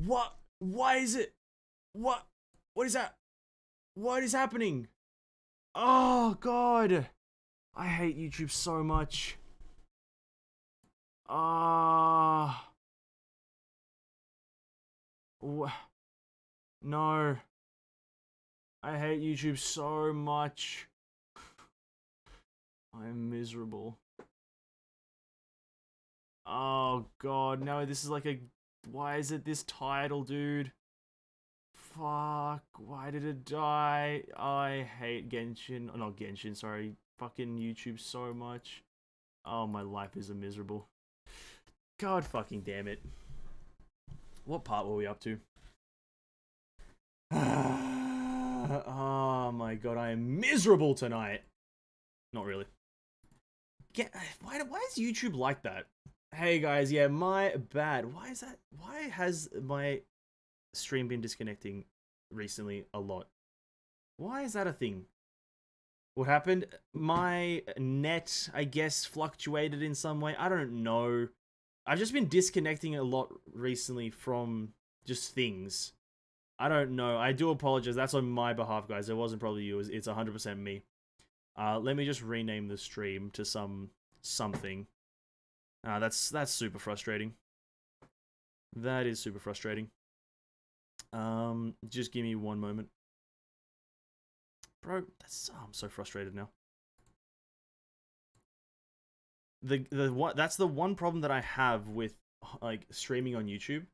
What? Why is it? What? What is that? What is happening? Oh, God. I hate YouTube so much. Ah. No. I hate YouTube so much. I'm miserable. Oh, God. No, this is like a... Why is it this title, dude? Fuck, why did it die? I hate Genshin, oh, not Genshin, sorry, fucking YouTube so much. Oh, my life is miserable. God fucking damn it. What part were we up to? Oh my god, I am miserable tonight. Not really. Why is YouTube like that? Hey guys, yeah, my bad. Why is that? Why has my stream been disconnecting recently a lot? Why is that a thing? What happened? My net, I guess, fluctuated in some way. I don't know. I've just been disconnecting a lot recently from just things. I don't know. I do apologize. That's on my behalf, guys. It wasn't probably you. It's 100% me. Let me just rename the stream to something. That's super frustrating. That is super frustrating. Just give me one moment. Bro, I'm so frustrated now. That's the one problem that I have with like streaming on YouTube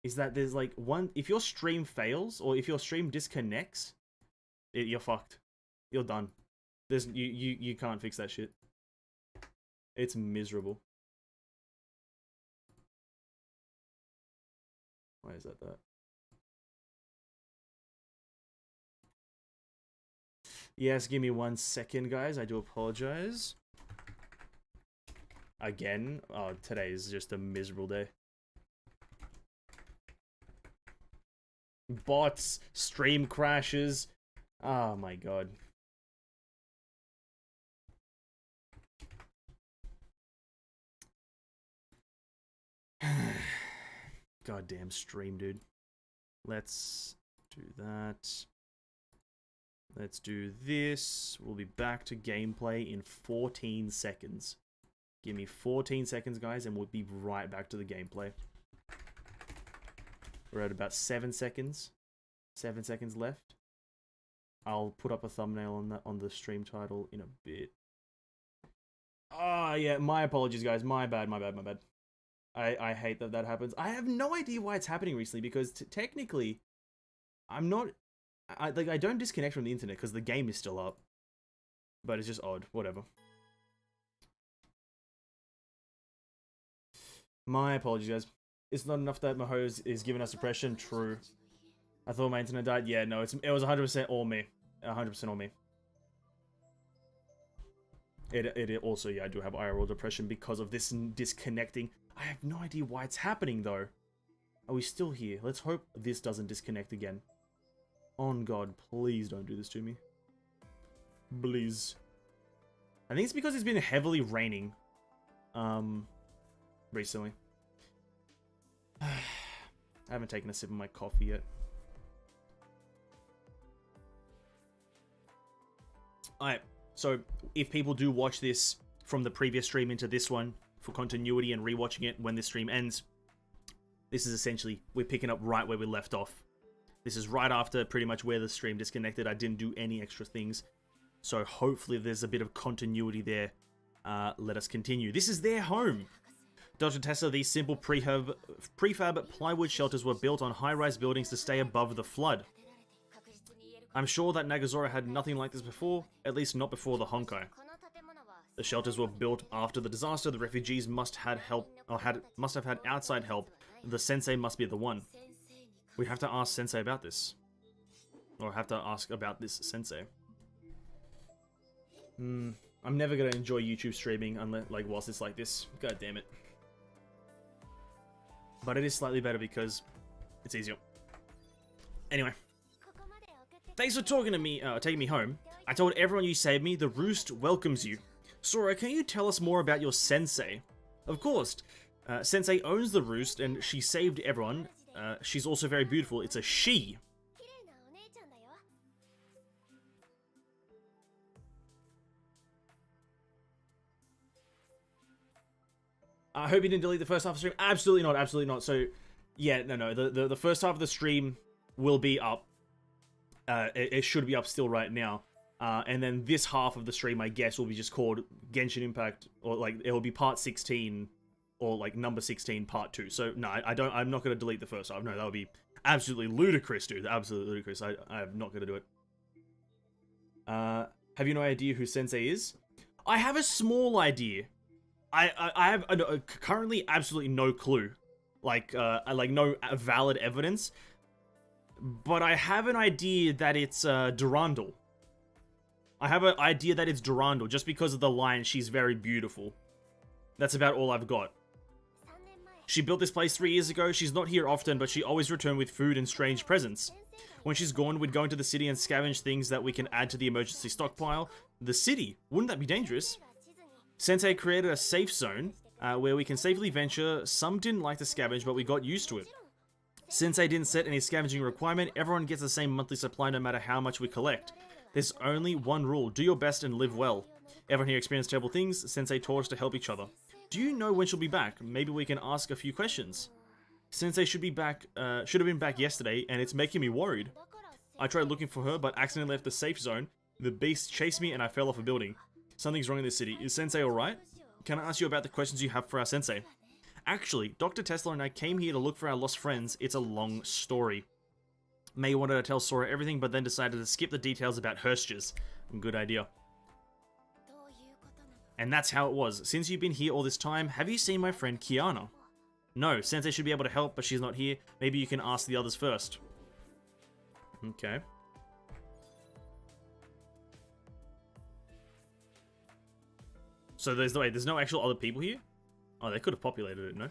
is that there's like if your stream fails or if your stream disconnects, you're fucked. You're done. You can't fix that shit. It's miserable. Why is that? Yes, give me 1 second, guys. I do apologize. Again, oh, today is just a miserable day. Bots, stream crashes. Oh my god. Goddamn stream, dude. Let's do that. Let's do this. We'll be back to gameplay in 14 seconds. Give me 14 seconds, guys, and we'll be right back to the gameplay. We're at about 7 seconds. 7 seconds left. I'll put up a thumbnail on the stream title in a bit. Ah, yeah, my apologies, guys. My bad. I hate that happens. I have no idea why it's happening recently because technically, I'm not. I don't disconnect from the internet because the game is still up. But it's just odd. Whatever. My apologies, guys. It's not enough that Maho is giving us suppression. True. I thought my internet died. Yeah, no, it was 100% all me. 100% all me. It also, yeah, I do have IRL depression because of this disconnecting. I have no idea why it's happening, though. Are we still here? Let's hope this doesn't disconnect again. On God, please don't do this to me. Please. I think it's because it's been heavily raining. Recently. I haven't taken a sip of my coffee yet. Alright, so if people do watch this from the previous stream into this one for continuity and rewatching it when this stream ends, this is essentially, we're picking up right where we left off. This is right after pretty much where the stream disconnected. I didn't do any extra things. So hopefully there's a bit of continuity there. Let us continue. This is their home. Dr. Tessa, these simple prefab plywood shelters were built on high-rise buildings to stay above the flood. I'm sure that Nagazora had nothing like this before, at least not before the Honkai. The shelters were built after the disaster. The refugees must have had outside help. The sensei must be the one. We have to ask Sensei about this. Or have to ask about this Sensei. I'm never gonna enjoy YouTube streaming unless, whilst it's like this. God damn it. But it is slightly better because it's easier. Anyway. Thanks for taking me home. I told everyone you saved me. The Roost welcomes you. Sora, can you tell us more about your Sensei? Of course. Sensei owns the Roost and she saved everyone. she's also very beautiful. It's a she. I hope you didn't delete the first half of the stream. Absolutely not. Absolutely not. So, yeah, no. The first half of the stream will be up. It should be up still right now. And then this half of the stream, I guess, will be just called Genshin Impact, or like it will be part 16, or like number 16, part 2. So no, I'm not going to delete the first half. No, that would be absolutely ludicrous, dude. Absolutely ludicrous. I'm not going to do it. Have you no idea who Sensei is? I have a small idea. I have currently absolutely no clue, like no valid evidence, but I have an idea that it's Durandal. I have an idea that it's Durandal just because of the line, she's very beautiful. That's about all I've got. She built this place 3 years ago. She's not here often, but she always returned with food and strange presents. When she's gone, we'd go into the city and scavenge things that we can add to the emergency stockpile. The city? Wouldn't that be dangerous? Sensei created a safe zone where we can safely venture. Some didn't like to scavenge, but we got used to it. Sensei didn't set any scavenging requirement. Everyone gets the same monthly supply no matter how much we collect. There's only one rule. Do your best and live well. Everyone here experienced terrible things. Sensei taught us to help each other. Do you know when she'll be back? Maybe we can ask a few questions. Sensei should be back. Should have been back yesterday, and it's making me worried. I tried looking for her, but accidentally left the safe zone. The beast chased me, and I fell off a building. Something's wrong in this city. Is Sensei alright? Can I ask you about the questions you have for our Sensei? Actually, Dr. Tesla and I came here to look for our lost friends. It's a long story. May wanted to tell Sora everything, but then decided to skip the details about Herstges. Good idea. And that's how it was. Since you've been here all this time, have you seen my friend Kiana? No, Sensei should be able to help, but she's not here. Maybe you can ask the others first. Okay. So there's no actual other people here? Oh, they could have populated it, no?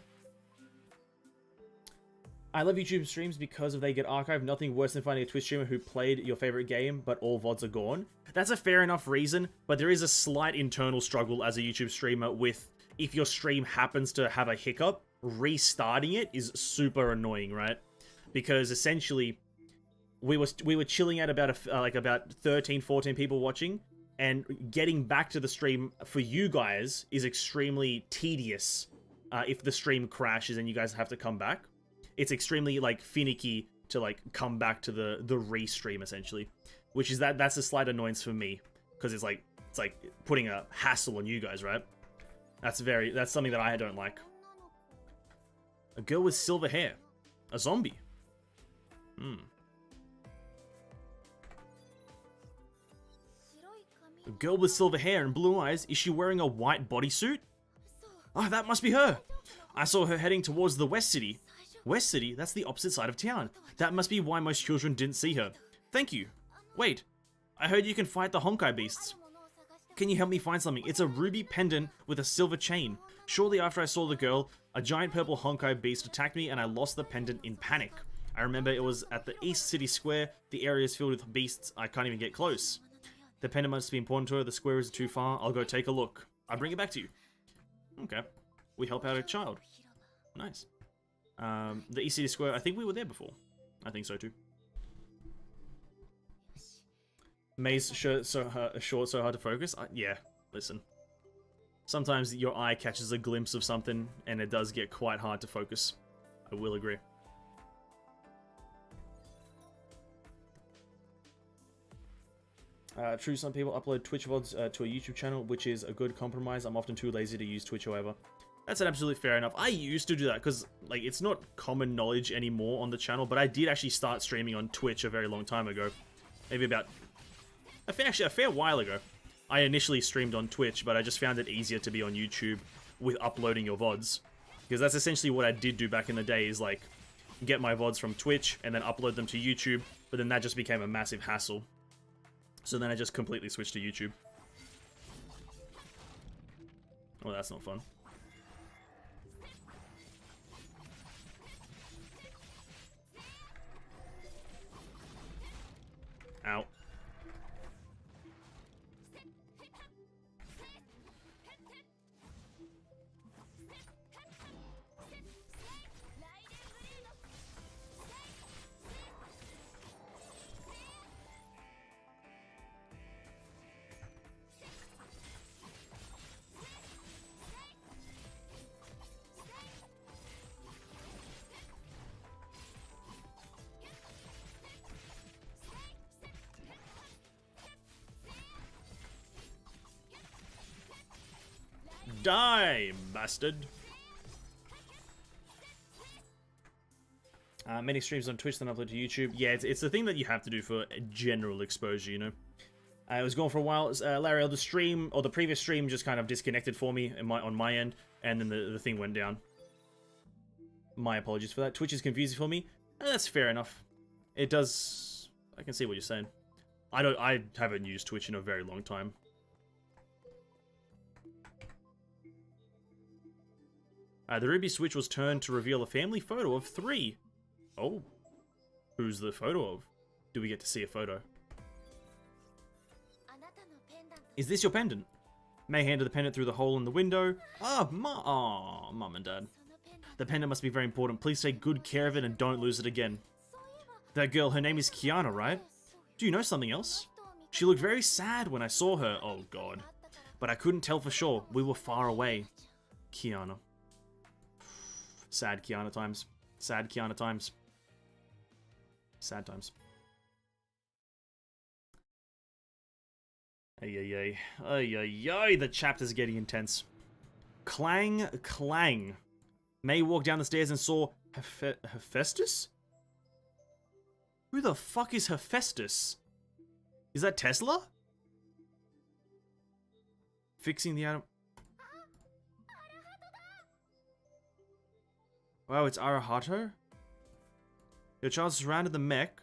I love YouTube streams because if they get archived, nothing worse than finding a Twitch streamer who played your favorite game, but all VODs are gone. That's a fair enough reason, but there is a slight internal struggle as a YouTube streamer with, if your stream happens to have a hiccup, restarting it is super annoying, right? Because essentially, we were chilling at about about 13, 14 people watching, and getting back to the stream for you guys is extremely tedious if the stream crashes and you guys have to come back. It's extremely like finicky to like come back to the restream essentially, which is that's a slight annoyance for me because it's like putting a hassle on you guys, right? That's something that I don't like. A girl with silver hair, a zombie. A girl with silver hair and blue eyes. Is she wearing a white bodysuit? Oh, that must be her. I saw her heading towards the West City. West City? That's the opposite side of town. That must be why most children didn't see her. Thank you. Wait, I heard you can fight the Honkai beasts. Can you help me find something? It's a ruby pendant with a silver chain. Shortly after I saw the girl, a giant purple Honkai beast attacked me and I lost the pendant in panic. I remember it was at the East City Square. The area is filled with beasts. I can't even get close. The pendant must be important to her. The square is too far. I'll go take a look. I'll bring it back to you. Okay. We help out a child. Nice. The East City Square, I think we were there before. I think so too. May's shirt so hard to focus. Yeah, listen. Sometimes your eye catches a glimpse of something and it does get quite hard to focus. I will agree. True, some people upload Twitch VODs to a YouTube channel, which is a good compromise. I'm often too lazy to use Twitch, however. That's absolutely fair enough. I used to do that because, like, it's not common knowledge anymore on the channel, but I did actually start streaming on Twitch a very long time ago. Maybe about a fair while ago. I initially streamed on Twitch, but I just found it easier to be on YouTube with uploading your VODs. Because that's essentially what I did do back in the day, is, like, get my VODs from Twitch and then upload them to YouTube, but then that just became a massive hassle. So then I just completely switched to YouTube. Well, that's not fun. Ow. Die, bastard. Many streams on Twitch, then upload to YouTube. Yeah, it's the thing that you have to do for general exposure, you know. It was gone for a while. Larry, the stream, or the previous stream, just kind of disconnected for me on my end, and then the thing went down. My apologies for that. Twitch is confusing for me. That's fair enough. It does... I can see what you're saying. I haven't used Twitch in a very long time. The Ruby switch was turned to reveal a family photo of 3. Oh. Who's the photo of? Do we get to see a photo? Is this your pendant? May handed the pendant through the hole in the window. Mum and Dad. The pendant must be very important. Please take good care of it and don't lose it again. That girl, her name is Kiana, right? Do you know something else? She looked very sad when I saw her. Oh, God. But I couldn't tell for sure. We were far away. Kiana. Sad Kiana times. Sad Kiana times. Sad times. Ay, the chapter's getting intense. Clang, clang. May walked down the stairs and saw Hephaestus? Who the fuck is Hephaestus? Is that Tesla? Fixing the atom. Wow, it's Arahato? Your child surrounded the mech.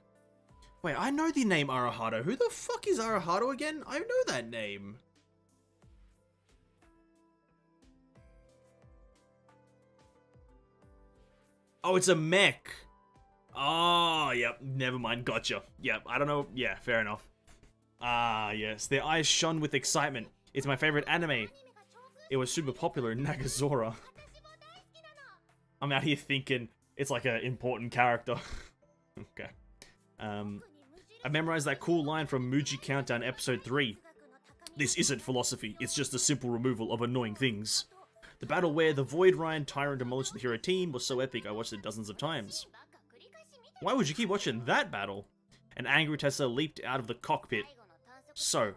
Wait, I know the name Arahato. Who the fuck is Arahato again? I know that name. Oh, it's a mech. Oh, yep. Never mind. Gotcha. Yep. I don't know. Yeah, fair enough. Ah, yes. Their eyes shone with excitement. It's my favorite anime. It was super popular in Nagazora. I'm out here thinking it's like an important character. Okay. I memorized that cool line from Muji Countdown episode 3. This isn't philosophy, it's just the simple removal of annoying things. The battle where the Void Ryan Tyrant demolished the hero team was so epic I watched it dozens of times. Why would you keep watching that battle? An angry Tessa leaped out of the cockpit. So,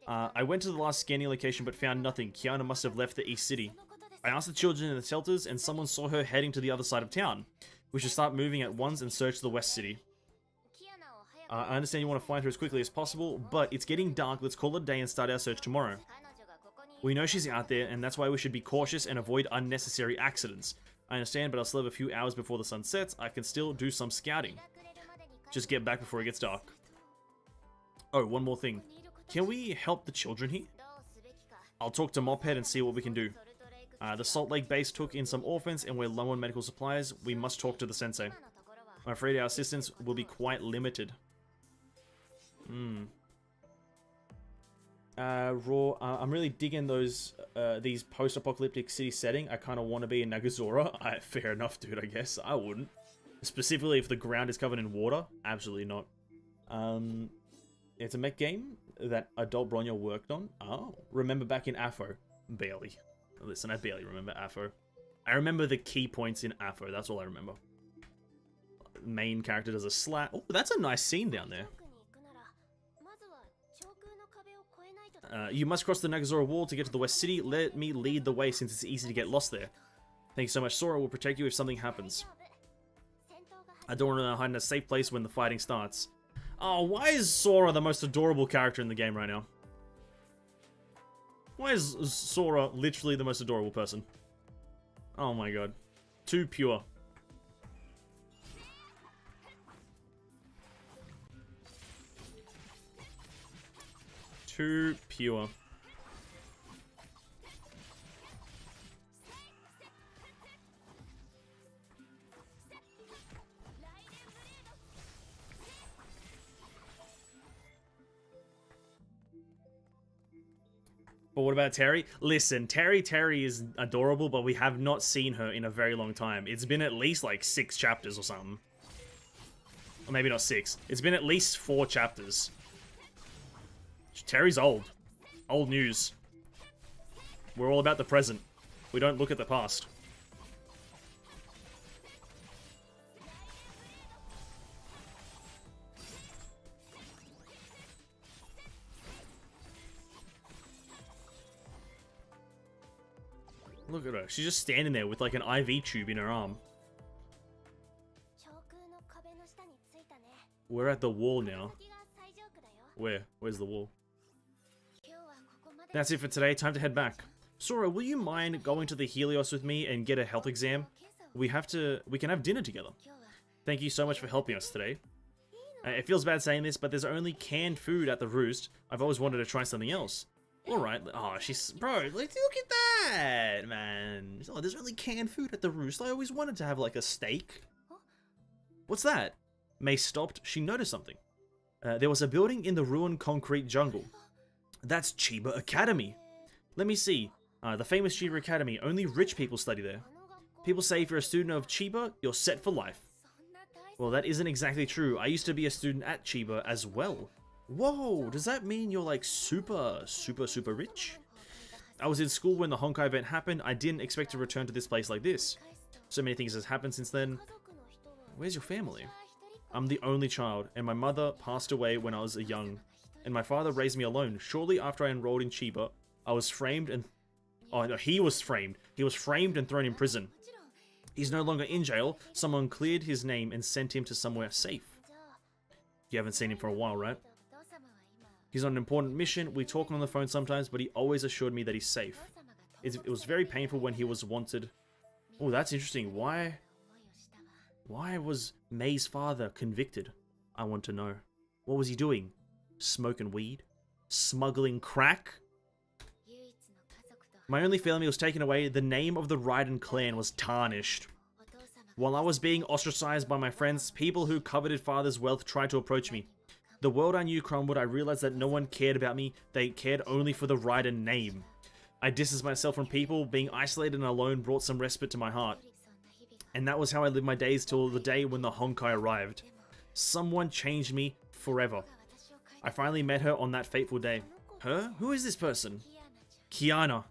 I went to the last scanning location but found nothing. Kiana must have left the East City. I asked the children in the shelters and someone saw her heading to the other side of town. We should start moving at once and search the West City. I understand you want to find her as quickly as possible, but it's getting dark. Let's call it a day and start our search tomorrow. We know she's out there, and that's why we should be cautious and avoid unnecessary accidents. I understand, but I'll still have a few hours before the sun sets. I can still do some scouting. Just get back before it gets dark. Oh, one more thing. Can we help the children here? I'll talk to Mophead and see what we can do. The Salt Lake base took in some orphans, and we're low on medical supplies. We must talk to the sensei. I'm afraid our assistance will be quite limited. Raw. I'm really digging these post-apocalyptic city setting. I kind of want to be in Nagazora. Fair enough, dude, I guess. I wouldn't. Specifically if the ground is covered in water. Absolutely not. It's a mech game that Adult Bronya worked on. Oh. Remember back in AFO? Barely. Listen, I barely remember AFO. I remember the key points in AFO. That's all I remember. Main character does a slap. Oh, that's a nice scene down there. You must cross the Nagazora wall to get to the West City. Let me lead the way since it's easy to get lost there. Thank you so much. Sora will protect you if something happens. I don't want to hide in a safe place when the fighting starts. Oh, why is Sora the most adorable character in the game right now? Why is Sora literally the most adorable person? Oh my god. Too pure. Too pure. But what about Terry? Listen, Terry is adorable, but we have not seen her in a very long time. It's been at least like 6 chapters or something. Or maybe not 6. It's been at least 4 chapters. Terry's old. Old news. We're all about the present. We don't look at the past. Look at her. She's just standing there with like an IV tube in her arm. We're at the wall now. Where? Where's the wall? That's it for today. Time to head back. Sora, will you mind going to the Helios with me and get a health exam? We can have dinner together. Thank you so much for helping us today. It feels bad saying this, but there's only canned food at the Roost. I've always wanted to try something else. Alright. Oh, bro, like, look at that, man. Oh, there's only canned food at the Roost. I always wanted to have, like, a steak. What's that? May stopped. She noticed something. There was a building in the ruined concrete jungle. That's Chiba Academy. Let me see. The famous Chiba Academy. Only rich people study there. People say if you're a student of Chiba, you're set for life. Well, that isn't exactly true. I used to be a student at Chiba as well. Whoa, does that mean you're like super rich? I was in school when the Honkai event happened. I didn't expect to return to this place like this. So many things has happened since then. Where's your family? I'm the only child, and my mother passed away when I was young, and my father raised me alone. Shortly after I enrolled in Chiba, I was framed and... Oh, no, he was framed. He was framed and thrown in prison. He's no longer in jail. Someone cleared his name and sent him to somewhere safe. You haven't seen him for a while, right? He's on an important mission. We talk on the phone sometimes, but he always assured me that he's safe. It was very painful when he was wanted. Oh, that's interesting. Why was May's father convicted? I want to know. What was he doing? Smoking weed? Smuggling crack? My only family was taken away. The name of the Raiden clan was tarnished. While I was being ostracized by my friends, people who coveted father's wealth tried to approach me. The world I knew crumbled. I realized that no one cared about me. They cared only for the Raiden name. I distanced myself from people. Being isolated and alone brought some respite to my heart. And that was how I lived my days till the day when the Honkai arrived. Someone changed me forever. I finally met her on that fateful day. Her? Who is this person? Kiana.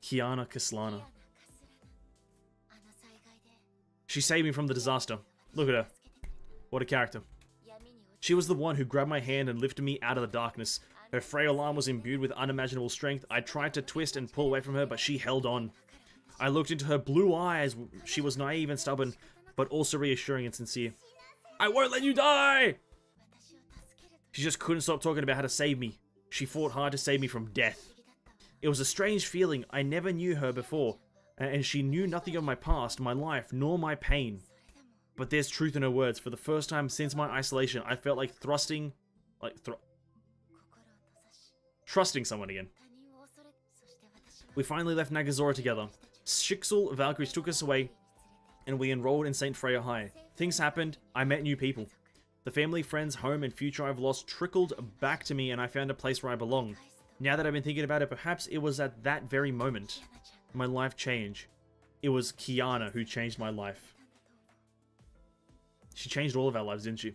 Kiana Kaslana. She saved me from the disaster. Look at her. What a character. She was the one who grabbed my hand and lifted me out of the darkness. Her frail arm was imbued with unimaginable strength. I tried to twist and pull away from her, but she held on. I looked into her blue eyes. She was naive and stubborn, but also reassuring and sincere. I won't let you die! She just couldn't stop talking about how to save me. She fought hard to save me from death. It was a strange feeling. I never knew her before, and she knew nothing of my past, my life, nor my pain. But there's truth in her words. For the first time since my isolation, I felt like trusting someone again. We finally left Nagazora together. Shixel Valkyries took us away, and we enrolled in St. Freya High. Things happened. I met new people. The family, friends, home, and future I've lost trickled back to me, and I found a place where I belong. Now that I've been thinking about it, perhaps it was at that very moment my life changed. It was Kiana who changed my life. She changed all of our lives, didn't she?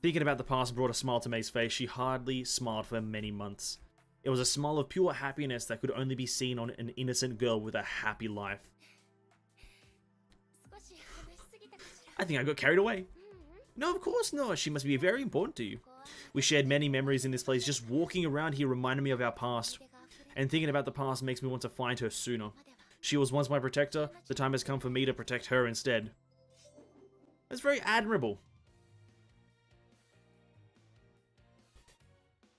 Thinking about the past brought a smile to May's face. She hardly smiled for many months. It was a smile of pure happiness that could only be seen on an innocent girl with a happy life. I think I got carried away. No, of course not. She must be very important to you. We shared many memories in this place. Just walking around here reminded me of our past. And thinking about the past makes me want to find her sooner. She was once my protector. The time has come for me to protect her instead. That's very admirable.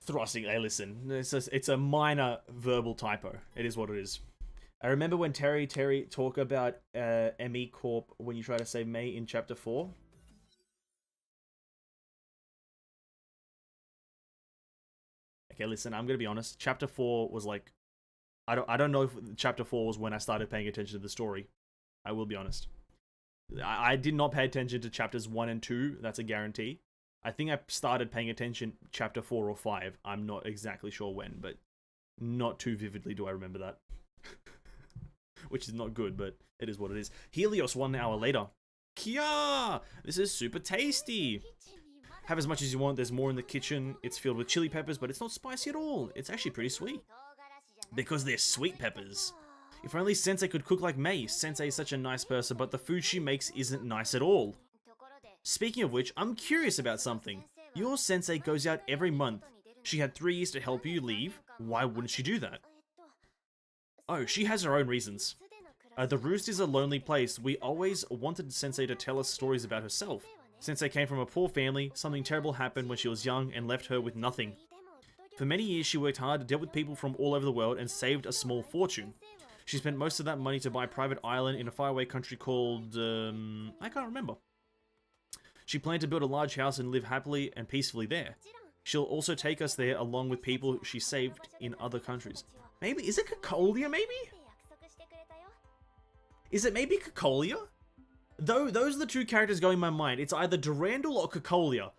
Thrusting. Hey, listen. It's a minor verbal typo. It is what it is. I remember when Terry talk about ME Corp when you try to say May in Chapter 4. Okay, listen, I'm gonna be honest. Chapter 4 was like... I don't know if Chapter 4 was when I started paying attention to the story. I will be honest. I did not pay attention to Chapters 1 and 2. That's a guarantee. I think I started paying attention Chapter 4 or 5. I'm not exactly sure when, but not too vividly do I remember that. Which is not good, but it is what it is. Helios 1 hour later. Kia! This is super tasty! Have as much as you want, there's more in the kitchen. It's filled with chili peppers, but it's not spicy at all. It's actually pretty sweet. Because they're sweet peppers. If only Sensei could cook like May. Sensei is such a nice person, but the food she makes isn't nice at all. Speaking of which, I'm curious about something. Your Sensei goes out every month. She had 3 years to help you leave. Why wouldn't she do that? Oh, she has her own reasons. The roost is a lonely place. We always wanted Sensei to tell us stories about herself. Sensei came from a poor family, something terrible happened when she was young and left her with nothing. For many years she worked hard, dealt with people from all over the world, and saved a small fortune. She spent most of that money to buy a private island in a faraway country called... I can't remember. She planned to build a large house and live happily and peacefully there. She'll also take us there along with people she saved in other countries. Maybe, is it Cocolia maybe? Is it maybe Cocolia? Though, those are the two characters going in my mind. It's either Durandal or Cocolia.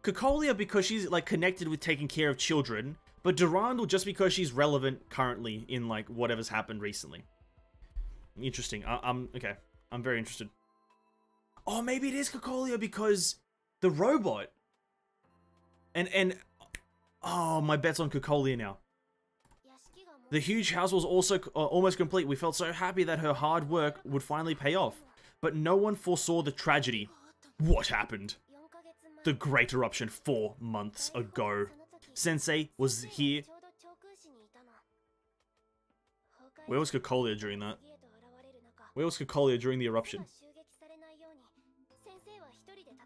Cocolia because she's, like, connected with taking care of children, but Durandal just because she's relevant currently in, like, whatever's happened recently. Interesting. Okay. I'm very interested. Oh, maybe it is Cocolia because the robot. Oh, my bet's on Cocolia now. The huge house was also almost complete. We felt so happy that her hard work would finally pay off. But no one foresaw the tragedy. What happened? The Great Eruption 4 months ago. Sensei was here. Where was Cocolia during that? Where was Cocolia during the eruption?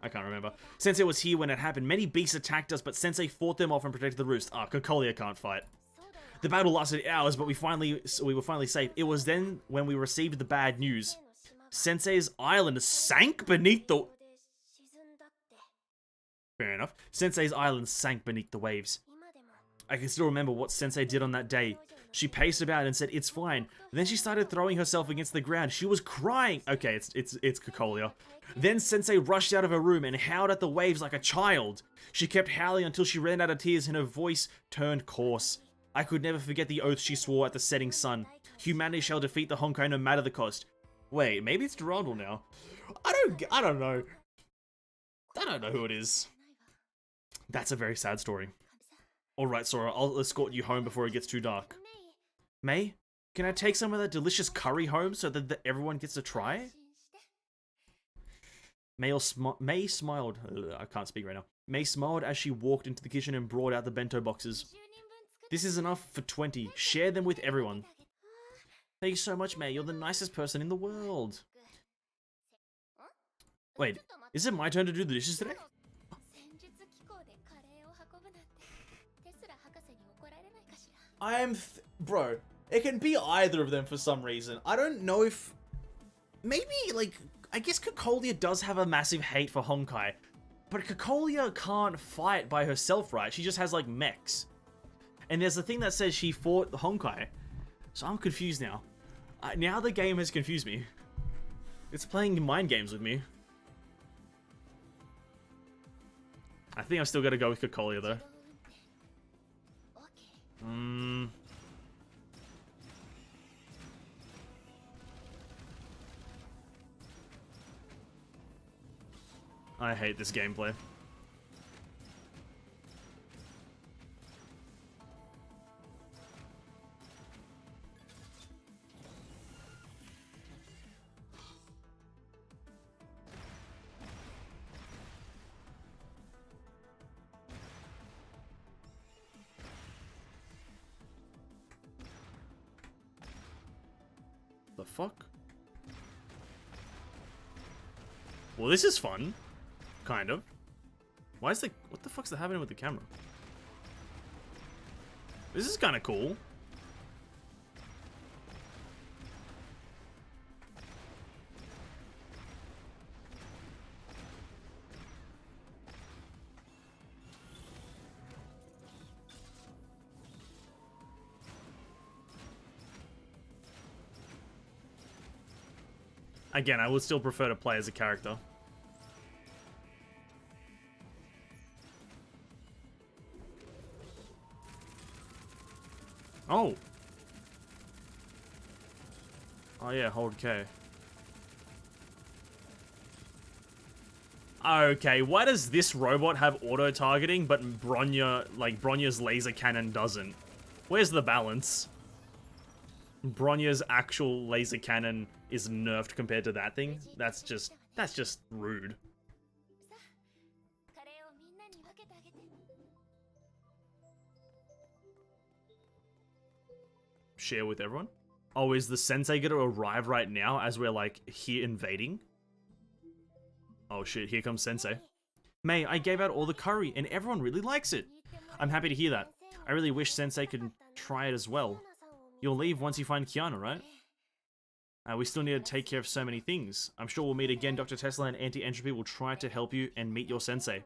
I can't remember. Sensei was here when it happened. Many beasts attacked us, but Sensei fought them off and protected the roost. Ah, Cocolia can't fight. The battle lasted hours, but we were finally safe. It was then when we received the bad news. Sensei's island sank beneath the... Fair enough. Sensei's island sank beneath the waves. I can still remember what Sensei did on that day. She paced about and said, "It's fine." Then she started throwing herself against the ground. She was crying. Okay, it's Cocolia. Then Sensei rushed out of her room and howled at the waves like a child. She kept howling until she ran out of tears and her voice turned coarse. I could never forget the oath she swore at the setting sun. Humanity shall defeat the Honkai no matter the cost. Wait, maybe it's Durandal now. I don't know. I don't know who it is. That's a very sad story. Alright, Sora, I'll escort you home before it gets too dark. May, can I take some of that delicious curry home so that everyone gets to try? May smiled. I can't speak right now. May smiled as she walked into the kitchen and brought out the bento boxes. This is enough for 20. Share them with everyone. Thank you so much, May. You're the nicest person in the world. Wait, is it my turn to do the dishes today? Bro, it can be either of them for some reason. I don't know if... Maybe, like... I guess Cocolia does have a massive hate for Honkai. But Cocolia can't fight by herself, right? She just has, like, mechs. And there's a thing that says she fought the Honkai. So I'm confused now. Now the game has confused me. It's playing mind games with me. I think I've still got to go with Cocolia, though. I hate this gameplay. The fuck? Well, this is fun. Kind of. Why is the... What the fuck's happening with the camera? This is kind of cool. Again, I would still prefer to play as a character. Oh. Oh yeah, hold K. Okay, why does this robot have auto-targeting, but Bronya's laser cannon doesn't? Where's the balance? Bronya's actual laser cannon is nerfed compared to that thing? That's just rude. share with everyone. Oh, is the sensei gonna arrive right now as we're like here invading? Oh shit, here comes sensei. May, I gave out all the curry and everyone really likes it. I'm happy to hear that. I really wish sensei could try it as well. You'll leave once you find Kiana, right? We still need to take care of so many things. I'm sure we'll meet again. Dr. Tesla and Anti-Entropy will try to help you and meet your sensei.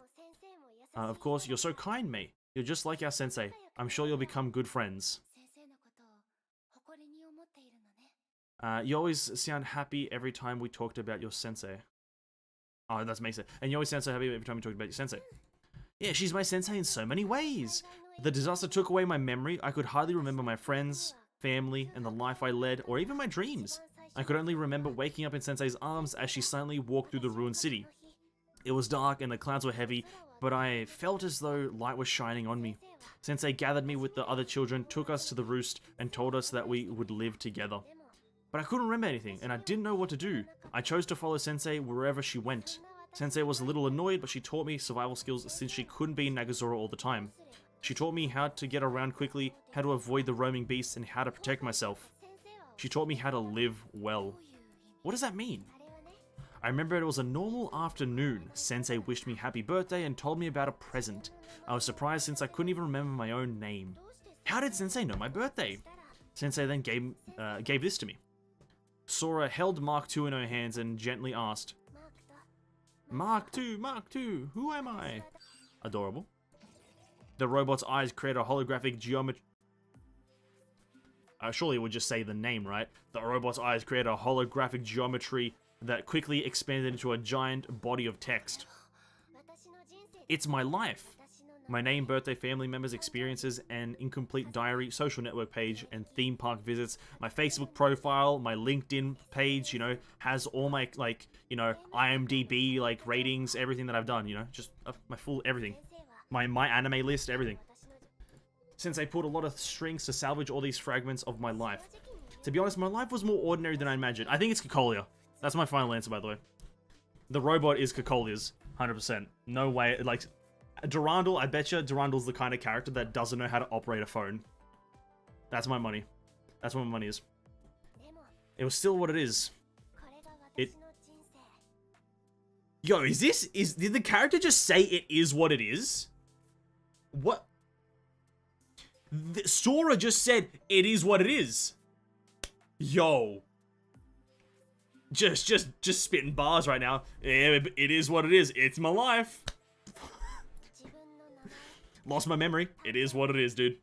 Of course, you're so kind, May. You're just like our sensei. I'm sure you'll become good friends. You always sound happy every time we talked about your sensei. Oh, that's makes it. And you always sound so happy every time we talked about your sensei. Yeah, she's my sensei in so many ways. The disaster took away my memory. I could hardly remember my friends, family, and the life I led, or even my dreams. I could only remember waking up in Sensei's arms as she silently walked through the ruined city. It was dark and the clouds were heavy, but I felt as though light was shining on me. Sensei gathered me with the other children, took us to the roost, and told us that we would live together. But I couldn't remember anything, and I didn't know what to do. I chose to follow Sensei wherever she went. Sensei was a little annoyed, but she taught me survival skills since she couldn't be in Nagazora all the time. She taught me how to get around quickly, how to avoid the roaming beasts, and how to protect myself. She taught me how to live well. What does that mean? I remember it was a normal afternoon. Sensei wished me happy birthday and told me about a present. I was surprised since I couldn't even remember my own name. How did Sensei know my birthday? Sensei then gave this to me. Sora held Mark II in her hands and gently asked, Mark II, who am I? Adorable. The robot's eyes create a holographic geometry. Surely it would just say the name, right? The robot's eyes create a holographic geometry that quickly expanded into a giant body of text. It's my life. My name, birthday, family members, experiences, an incomplete diary, social network page, and theme park visits. My Facebook profile, my LinkedIn page, you know, has all my, like, you know, IMDb, like, ratings, everything that I've done, you know, just my full everything. My anime list, everything. Since I pulled a lot of strings to salvage all these fragments of my life. To be honest, my life was more ordinary than I imagined. I think it's Cocolia. That's my final answer, by the way. The robot is Cocolia's, 100%. No way, like... Durandal, I betcha Durandal's the kind of character that doesn't know how to operate a phone. That's my money. That's what my money is. It was still what it is. Yo, did the character just say it is what it is? What? Sora just said it is what it is. Yo. Just spitting bars right now. Yeah, it is what it is. It's my life. Lost my memory. It is what it is, dude.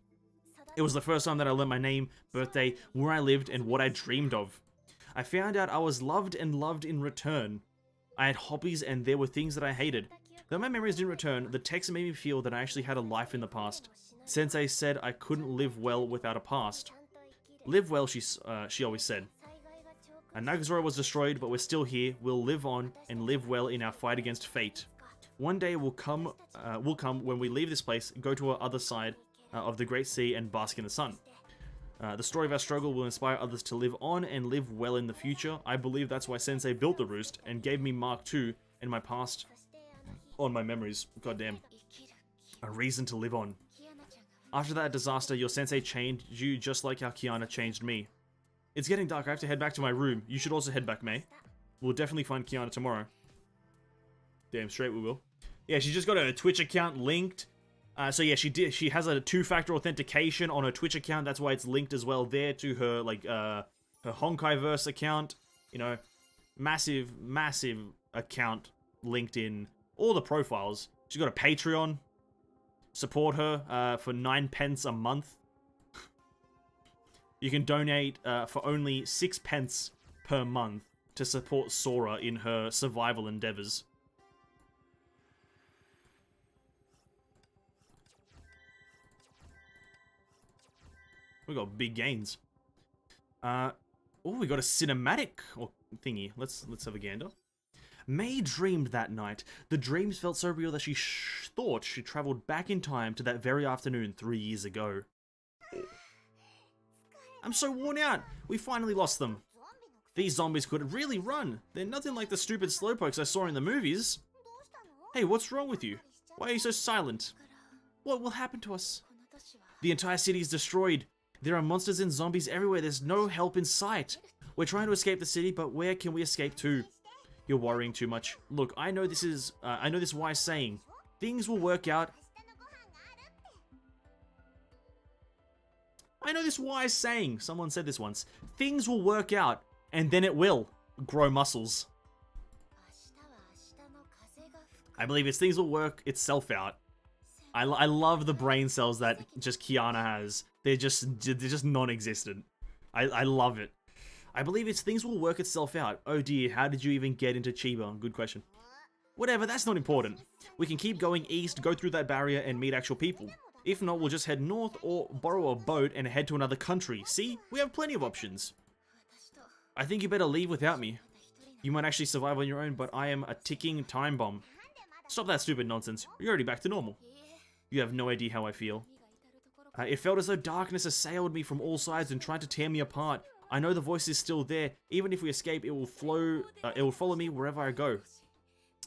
It was the first time that I learned my name, birthday, where I lived, and what I dreamed of. I found out I was loved and loved in return. I had hobbies and there were things that I hated. Though my memories didn't return, the text made me feel that I actually had a life in the past. Sensei said I couldn't live well without a past. Live well, she always said. And Nagazora was destroyed, but we're still here. We'll live on and live well in our fight against fate. One day will come when we leave this place, go to our other side of the Great Sea and bask in the sun. The story of our struggle will inspire others to live on and live well in the future. I believe that's why Sensei built the roost and gave me Mark II in my past on my memories. Goddamn. A reason to live on. After that disaster, your Sensei changed you just like how Kiana changed me. It's getting dark. I have to head back to my room. You should also head back, May. We'll definitely find Kiana tomorrow. Damn straight we will. Yeah, she just got her Twitch account linked. So yeah, she has a 2-factor authentication on her Twitch account. That's why it's linked as well there to her, like, her Honkaiverse account. You know, massive account linked in all the profiles. She's got a Patreon. Support her for 9 pence a month. You can donate for only 6 pence per month to support Sora in her survival endeavors. We got big gains. Oh, we got a cinematic or thingy. Let's have a gander. May dreamed that night. The dreams felt so real that she thought she traveled back in time to that very afternoon 3 years ago. I'm so worn out. We finally lost them. These zombies could really run. They're nothing like the stupid slowpokes I saw in the movies. Hey, what's wrong with you? Why are you so silent? What will happen to us? The entire city is destroyed. There are monsters and zombies everywhere. There's no help in sight. We're trying to escape the city, but where can we escape to? You're worrying too much. Look, I know this wise saying. Things will work out. I know this wise saying. Someone said this once. Things will work out, and then it will grow muscles. I believe it's things will work itself out. I love the brain cells that just Kiana has. They're just non-existent. I love it. I believe it's things will work itself out. Oh dear, how did you even get into Chiba? Good question. Whatever, that's not important. We can keep going east, go through that barrier, and meet actual people. If not, we'll just head north or borrow a boat and head to another country. See? We have plenty of options. I think you better leave without me. You might actually survive on your own, but I am a ticking time bomb. Stop that stupid nonsense. You're already back to normal. You have no idea how I feel. It felt as though darkness assailed me from all sides and tried to tear me apart. I know the voice is still there. Even if we escape, it will follow me wherever I go.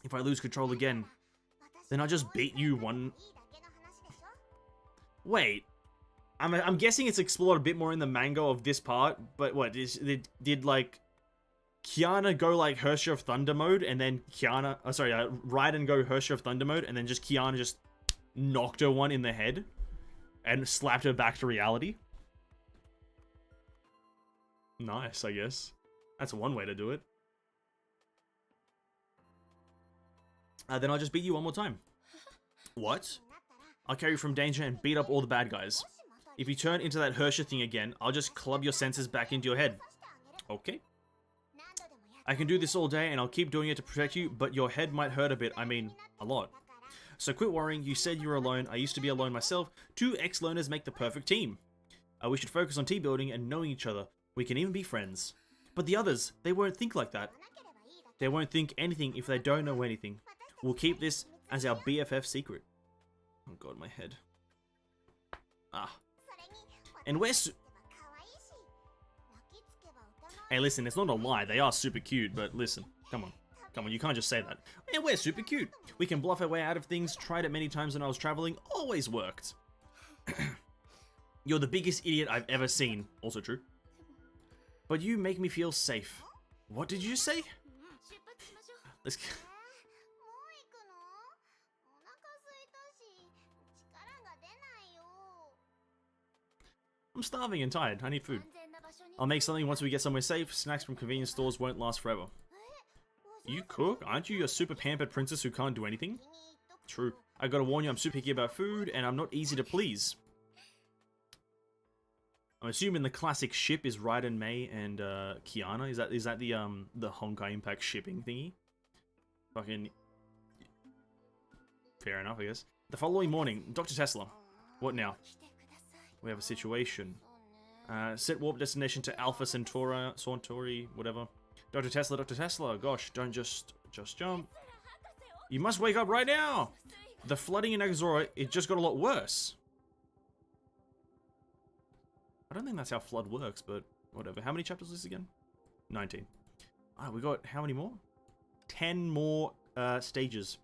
If I lose control again, then I'll just beat you one. Wait, I'm guessing it's explored a bit more in the manga of this part. But what did like Kiana go like Herrscher of Thunder mode, and then Raiden go Herrscher of Thunder mode, and then just Kiana just knocked her one in the head and slapped her back to reality? Nice, I guess. That's one way to do it. Then I'll just beat you one more time. What? I'll carry you from danger and beat up all the bad guys. If you turn into that Herrscher thing again, I'll just club your senses back into your head. Okay. I can do this all day and I'll keep doing it to protect you, but your head might hurt a bit. I mean, a lot. So quit worrying. You said you were alone. I used to be alone myself. Two ex-loners make the perfect team. We should focus on team building and knowing each other. We can even be friends. But the others, they won't think like that. They won't think anything if they don't know anything. We'll keep this as our BFF secret. Oh god, my head. And hey, listen, it's not a lie. They are super cute, but listen, come on. Come on, you can't just say that. And we're super cute. We can bluff our way out of things. Tried it many times when I was traveling. Always worked. You're the biggest idiot I've ever seen. Also true. But you make me feel safe. What did you say? Let's... I'm starving and tired. I need food. I'll make something once we get somewhere safe. Snacks from convenience stores won't last forever. You cook? Aren't you a super pampered princess who can't do anything? True. I gotta warn you, I'm super picky about food, and I'm not easy to please. I'm assuming the classic ship is Raiden, Mei, and Kiana. Is that the Honkai Impact shipping thingy? Fucking fair enough, I guess. The following morning, Dr. Tesla. What now? We have a situation. Set warp destination to Alpha Centauri, whatever. Dr. Tesla, gosh, don't just jump. You must wake up right now! The flooding in Exora, it just got a lot worse. I don't think that's how flood works, but whatever. How many chapters is this again? 19. Alright, we got how many more? 10 more stages.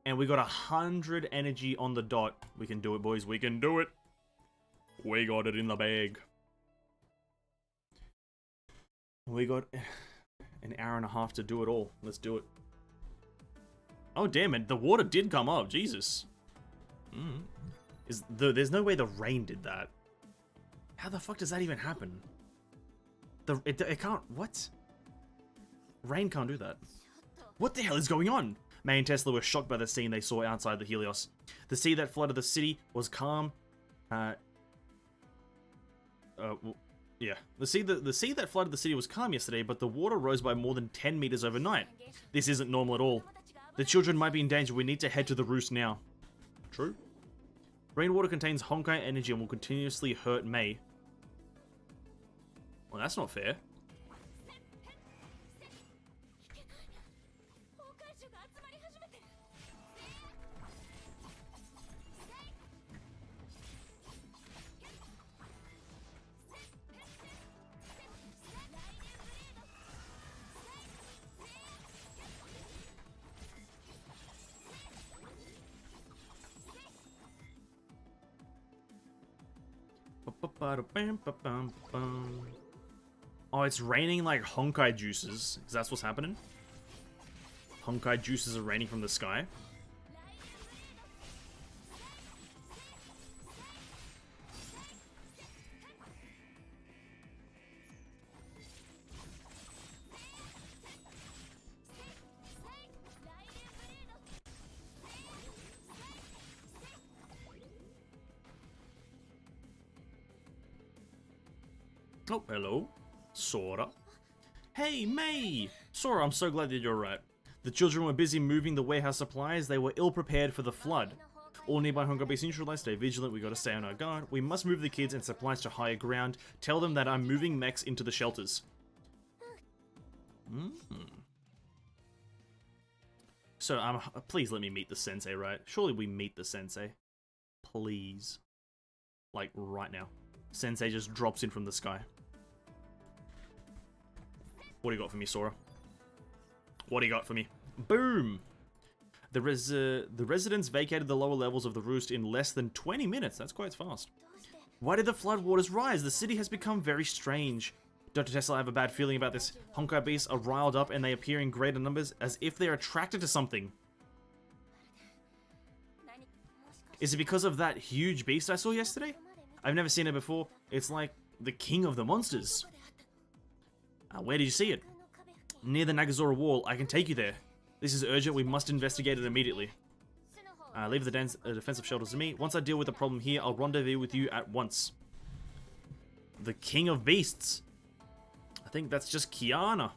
And we got 100 energy on the dot. We can do it, boys. We can do it. We got it in the bag. We got an hour and a half to do it all. Let's do it. Oh, damn it. The water did come up. Jesus. There's no way the rain did that. How the fuck does that even happen? It can't... What? Rain can't do that. What the hell is going on? May and Tesla were shocked by the scene they saw outside the Helios. The sea that flooded the city was calm. Yeah. The sea that flooded the city was calm yesterday, but the water rose by more than 10 meters overnight. This isn't normal at all. The children might be in danger. We need to head to the roost now. True. Rainwater contains Honkai energy and will continuously hurt Mei. Well, that's not fair. Oh, it's raining like Honkai juices. Is that what's happening? Honkai juices are raining from the sky. Oh, hello. Sora. Hey, May! Sora, I'm so glad that you're right. The children were busy moving the warehouse supplies. They were ill-prepared for the flood. All nearby Honkai base neutralized. Stay vigilant. We gotta stay on our guard. We must move the kids and supplies to higher ground. Tell them that I'm moving mechs into the shelters. So, please let me meet the sensei, right? Surely we meet the sensei. Please. Like, right now. Sensei just drops in from the sky. What do you got for me, Sora? What do you got for me? Boom! The residents vacated the lower levels of the roost in less than 20 minutes. That's quite fast. Why did the floodwaters rise? The city has become very strange. Dr. Tesla, I have a bad feeling about this. Honkai beasts are riled up and they appear in greater numbers as if they're attracted to something. Is it because of that huge beast I saw yesterday? I've never seen it before. It's like the king of the monsters. Where did you see it? Near the Nagazora wall. I can take you there. This is urgent. We must investigate it immediately. Leave the defensive shelters to me. Once I deal with the problem here, I'll rendezvous with you at once. The king of beasts. I think that's just Kiana.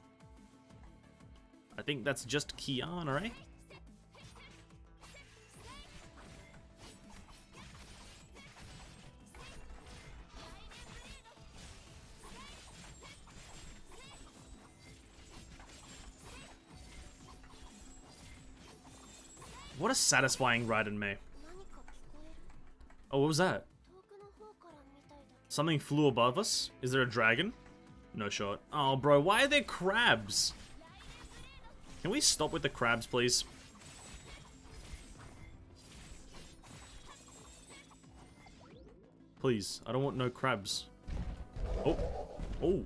Eh? What a satisfying ride in May. Oh, what was that? Something flew above us? Is there a dragon? No shot. Oh, bro, why are there crabs? Can we stop with the crabs, please? Please, I don't want no crabs. Oh. Oh.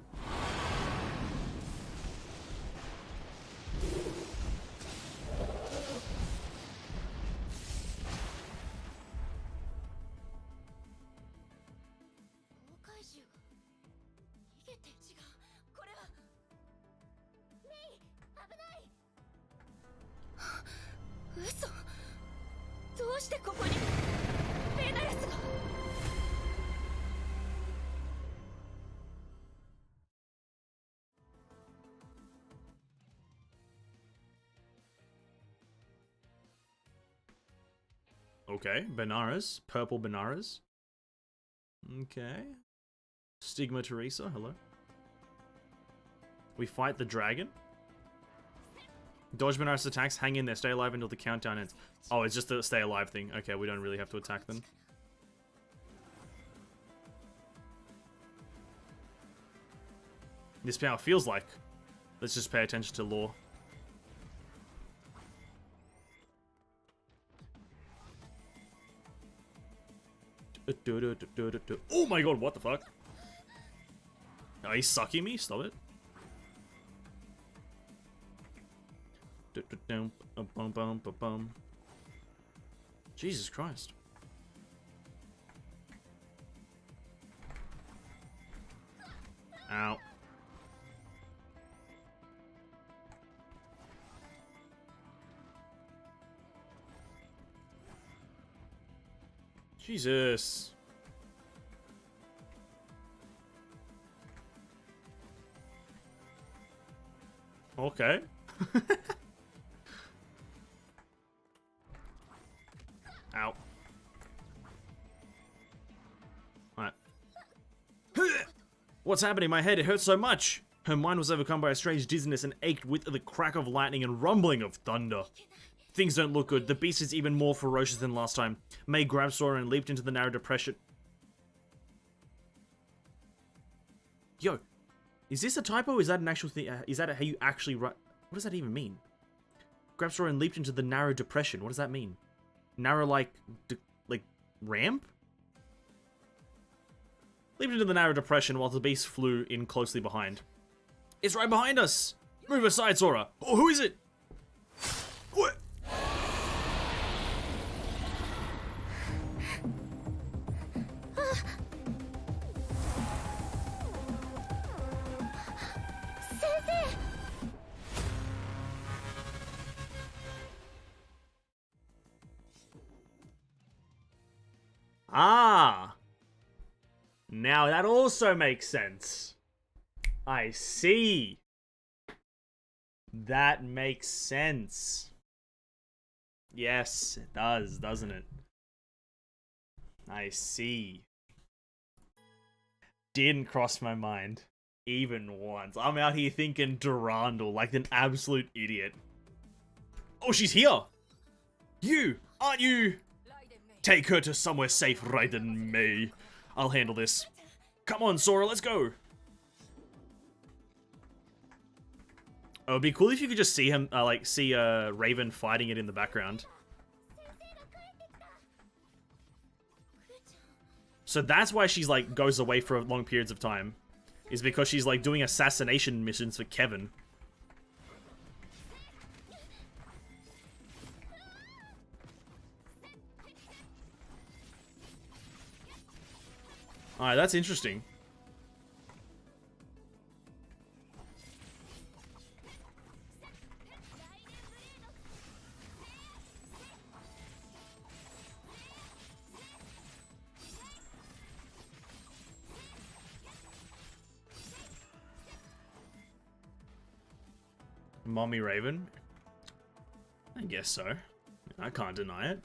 Okay, Benares. Purple Benares. Okay. Stigma Teresa, hello. We fight the dragon. Dodge Benares attacks, hang in there, stay alive until the countdown ends. Oh, it's just the stay alive thing. Okay, we don't really have to attack them. This power feels like. Let's just pay attention to lore. Oh my god, what the fuck? Oh, he's sucking me? Stop it. Jesus Christ. Ow. Jesus. Okay. Ow. Alright. What's happening? My head, it hurts so much. Her mind was overcome by a strange dizziness and ached with the crack of lightning and rumbling of thunder. Things don't look good. The beast is even more ferocious than last time. May grabbed Sora and leaped into the narrow depression. Yo, is this a typo? Is that an actual thing? Is that how you actually write? What does that even mean? Grabbed Sora and leaped into the narrow depression. What does that mean? Narrow like ramp? leaped into the narrow depression while the beast flew in closely behind. It's right behind us! Move aside, Sora! Oh, who is it? What? Ah! Now that also makes sense. I see. That makes sense. Yes, it does, doesn't it? I see. Didn't cross my mind. Even once. I'm out here thinking Durandal like an absolute idiot. Oh, she's here! You! Aren't you? Take her to somewhere safe, Raiden May. I'll handle this. Come on, Sora, let's go! Oh, it'd be cool if you could just see him, see Raven fighting it in the background. So that's why she's, like, goes away for long periods of time. Is because she's, like, doing assassination missions for Kevin. Alright, that's interesting. Mommy Raven? I guess so. I can't deny it.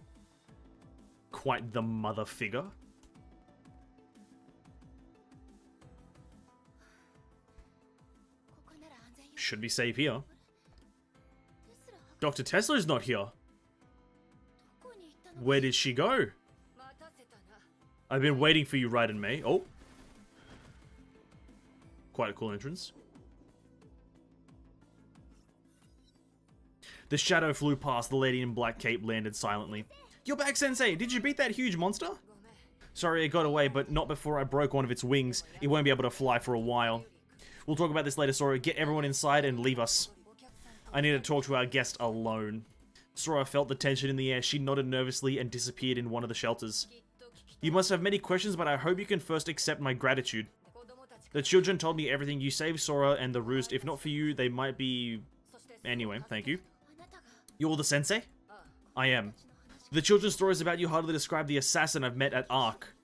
Quite the mother figure. Should be safe here. Dr. Tesla's not here. Where did she go? I've been waiting for you, Raiden May. Oh. Quite a cool entrance. The shadow flew past, the lady in black cape landed silently. You're back, Sensei! Did you beat that huge monster? Sorry it got away, but not before I broke one of its wings. It won't be able to fly for a while. We'll talk about this later, Sora. Get everyone inside and leave us. I need to talk to our guest alone. Sora felt the tension in the air. She nodded nervously and disappeared in one of the shelters. You must have many questions, but I hope you can first accept my gratitude. The children told me everything. You saved Sora and the Roost. If not for you, they might be... Anyway, thank you. You're the sensei? I am. The children's stories about you hardly describe the assassin I've met at Ark.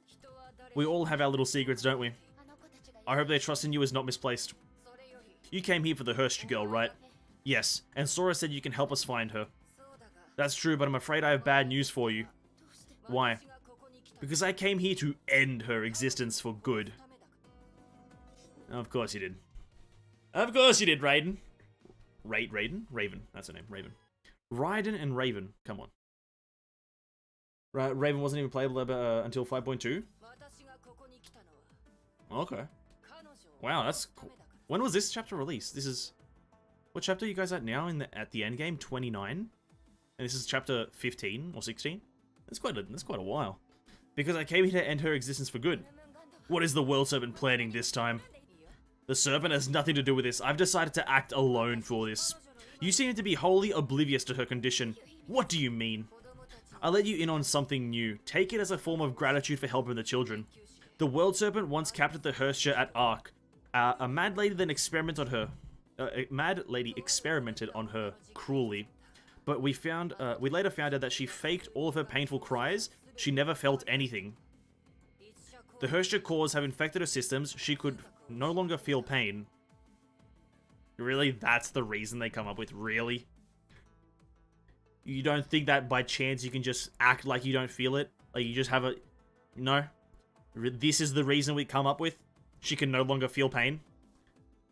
We all have our little secrets, don't we? I hope their trust in you is not misplaced. You came here for the Hurst girl, right? Yes, and Sora said you can help us find her. That's true, but I'm afraid I have bad news for you. Why? Because I came here to end her existence for good. Of course you did. Of course you did, Raiden. Raiden? Raven. That's her name. Raven. Raiden and Raven. Come on. Raven wasn't even playable until 5.2? Okay. Wow, that's cool. When was this chapter released? This is... What chapter are you guys at now at the end game? 29? And this is chapter 15 or 16? That's quite a while. Because I came here to end her existence for good. What is the World Serpent planning this time? The Serpent has nothing to do with this. I've decided to act alone for this. You seem to be wholly oblivious to her condition. What do you mean? I'll let you in on something new. Take it as a form of gratitude for helping the children. The World Serpent once captured the Hersher at Ark. A mad lady then experimented on her. A mad lady experimented on her cruelly. But we later found out that she faked all of her painful cries. She never felt anything. The Hersher cores have infected her systems. She could no longer feel pain. Really? That's the reason they come up with? Really? You don't think that by chance you can just act like you don't feel it? Like you just have a... No? This is the reason we come up with? She can no longer feel pain?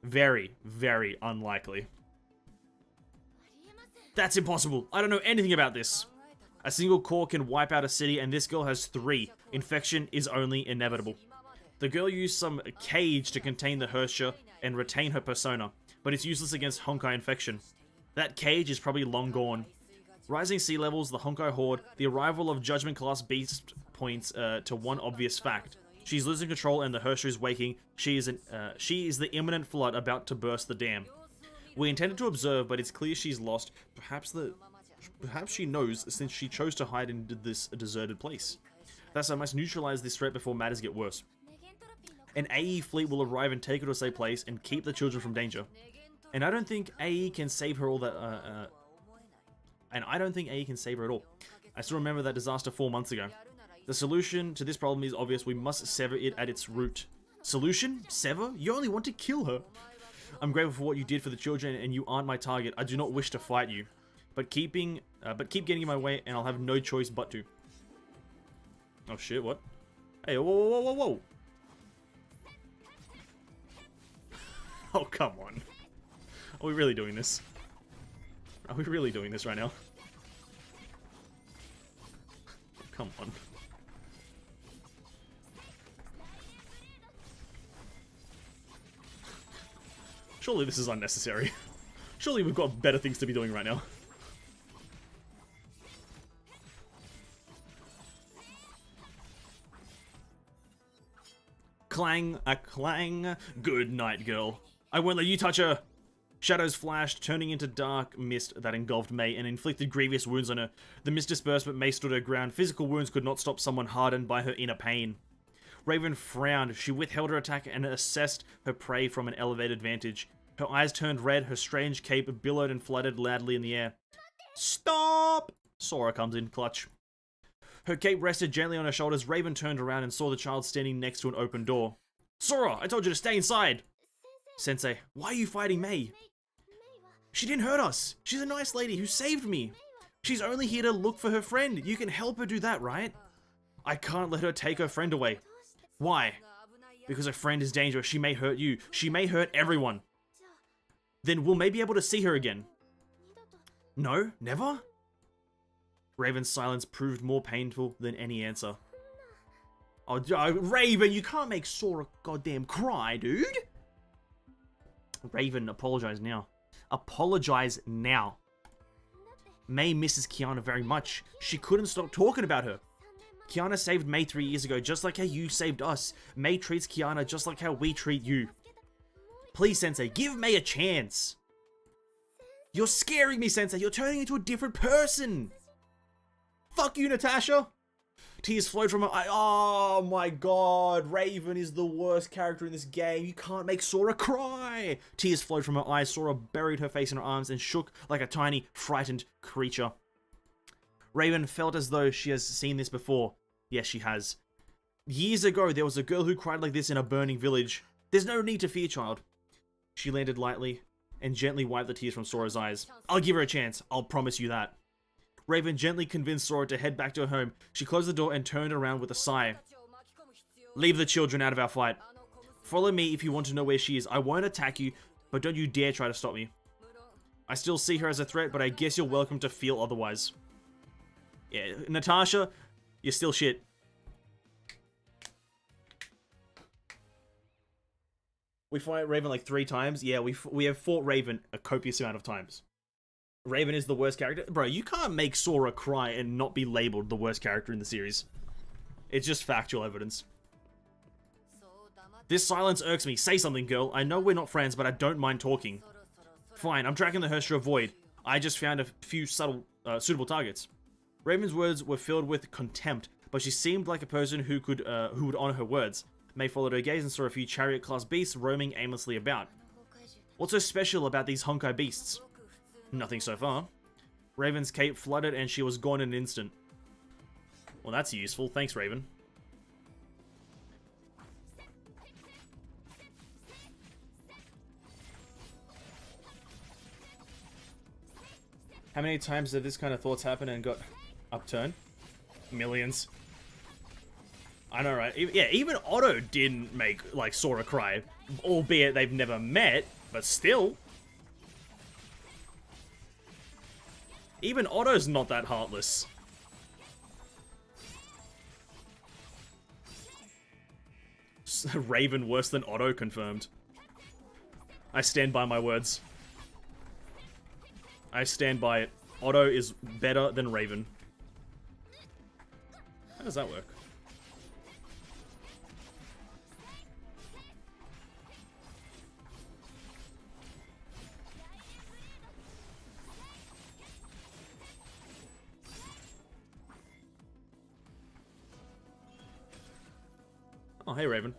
Very, very unlikely. That's impossible. I don't know anything about this. A single core can wipe out a city, and this girl has 3. Infection is only inevitable. The girl used some cage to contain the Hersher and retain her persona, but it's useless against Honkai infection. That cage is probably long gone. Rising sea levels, the Honkai Horde, the arrival of Judgment Class Beast points to one obvious fact. She's losing control and the Hersher is waking. She is the imminent flood about to burst the dam. We intended to observe, but it's clear she's lost. Perhaps she knows, since she chose to hide in this deserted place. Thus, I must neutralize this threat before matters get worse. An AE fleet will arrive and take her to a safe place and keep the children from danger. And I don't think AE can save her all that. And I don't think AE can save her at all. I still remember that disaster 4 months ago. The solution to this problem is obvious. We must sever it at its root. Solution? Sever? You only want to kill her. I'm grateful for what you did for the children, and you aren't my target. I do not wish to fight you, but keep getting in my way, and I'll have no choice but to. Oh shit! What? Hey! Whoa! Whoa! Whoa! Whoa! Oh come on! Are we really doing this? Are we really doing this right now? Come on. Surely this is unnecessary. Surely we've got better things to be doing right now. Clang, a clang. Good night, girl. I won't let you touch her. Shadows flashed, turning into dark mist that engulfed May and inflicted grievous wounds on her. The mist dispersed, but May stood her ground. Physical wounds could not stop someone hardened by her inner pain. Raven frowned. She withheld her attack and assessed her prey from an elevated vantage. Her eyes turned red, her strange cape billowed and fluttered loudly in the air. Stop! Sora comes in clutch. Her cape rested gently on her shoulders. Raven turned around and saw the child standing next to an open door. Sora, I told you to stay inside! Sensei, why are you fighting May? She didn't hurt us. She's a nice lady who saved me. She's only here to look for her friend. You can help her do that, right? I can't let her take her friend away. Why? Because her friend is dangerous. She may hurt you. She may hurt everyone. Then we'll maybe be able to see her again. No? Never? Raven's silence proved more painful than any answer. Oh, Raven, you can't make Sora goddamn cry, dude. Raven, apologize now. Apologize now. May misses Kiana very much. She couldn't stop talking about her. Kiana saved May 3 years ago, just like how you saved us. May treats Kiana just like how we treat you. Please, Sensei, give May a chance. You're scaring me, Sensei. You're turning into a different person. Fuck you, Natasha. Tears flowed from her eye. Oh my god. Raven is the worst character in this game. You can't make Sora cry. Tears flowed from her eyes. Sora buried her face in her arms and shook like a tiny, frightened creature. Raven felt as though she has seen this before. Yes, she has. Years ago, there was a girl who cried like this in a burning village. There's no need to fear, child. She landed lightly and gently wiped the tears from Sora's eyes. I'll give her a chance. I'll promise you that. Raven gently convinced Sora to head back to her home. She closed the door and turned around with a sigh. Leave the children out of our fight. Follow me if you want to know where she is. I won't attack you, but don't you dare try to stop me. I still see her as a threat, but I guess you're welcome to feel otherwise. Yeah, Natasha, you're still shit. We fight Raven like 3 times. Yeah, we have fought Raven a copious amount of times. Raven is the worst character. Bro, you can't make Sora cry and not be labeled the worst character in the series. It's just factual evidence. This silence irks me. Say something, girl. I know we're not friends, but I don't mind talking. Fine, I'm tracking the Hersher Void. I just found a few suitable targets. Raven's words were filled with contempt, but she seemed like a person who would honor her words. May followed her gaze and saw a few chariot-class beasts roaming aimlessly about. What's so special about these Honkai beasts? Nothing so far. Raven's cape fluttered and she was gone in an instant. Well, that's useful. Thanks, Raven. How many times did this kind of thoughts happen and got upturned? Millions. I know, right? Yeah, even Otto didn't make, like, Sora cry. Albeit they've never met, but still. Even Otto's not that heartless. Raven worse than Otto confirmed. I stand by my words. I stand by it. Otto is better than Raven. How does that work? Oh, hey, Raven.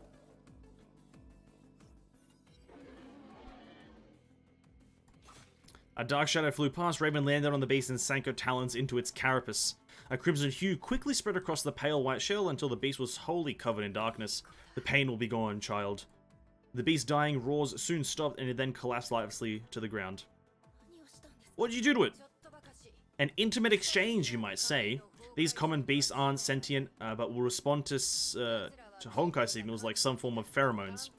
A dark shadow flew past. Raven landed on the beast and sank her talons into its carapace. A crimson hue quickly spread across the pale white shell until the beast was wholly covered in darkness. The pain will be gone, child. The beast's dying roars soon stopped and it then collapsed lifelessly to the ground. What did you do to it? An intimate exchange, you might say. These common beasts aren't sentient, but will respond to Honkai signals like some form of pheromones.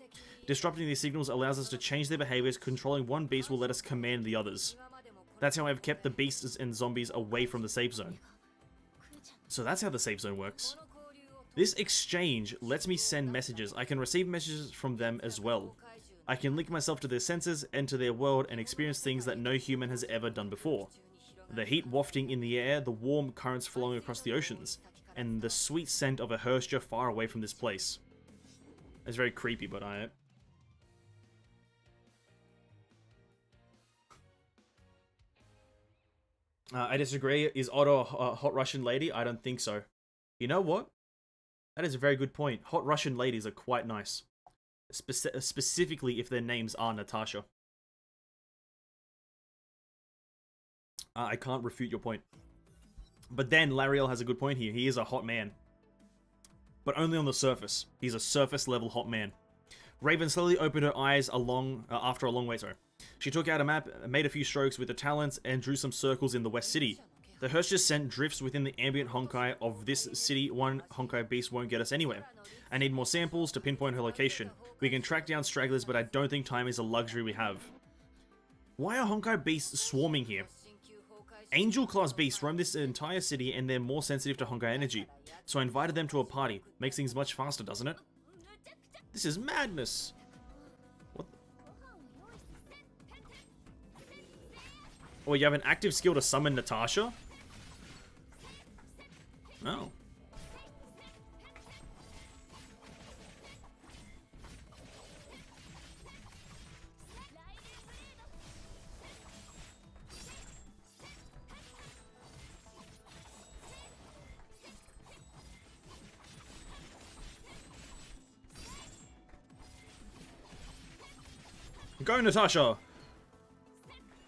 Disrupting these signals allows us to change their behaviors. Controlling one beast will let us command the others. That's how I've kept the beasts and zombies away from the safe zone. So that's how the safe zone works. This exchange lets me send messages. I can receive messages from them as well. I can link myself to their senses, enter their world, and experience things that no human has ever done before. The heat wafting in the air, the warm currents flowing across the oceans, and the sweet scent of a Herscher far away from this place. It's very creepy, but I disagree. Is Otto a hot Russian lady? I don't think so. You know what? That is a very good point. Hot Russian ladies are quite nice. Specifically if their names are Natasha. I can't refute your point. But then Lariel has a good point here. He is a hot man. But only on the surface. He's a surface level hot man. Raven slowly opened her eyes after a long wait. She took out a map, made a few strokes with her talons, and drew some circles in the West City. The Herscher scent drifts within the ambient Honkai of this city. One Honkai beast won't get us anywhere. I need more samples to pinpoint her location. We can track down stragglers, but I don't think time is a luxury we have. Why are Honkai beasts swarming here? Angel class beasts roam this entire city and they're more sensitive to Honkai energy. So I invited them to a party. Makes things much faster, doesn't it? This is madness. What? Oh, you have an active skill to summon Natasha? Oh. Go, Natasha!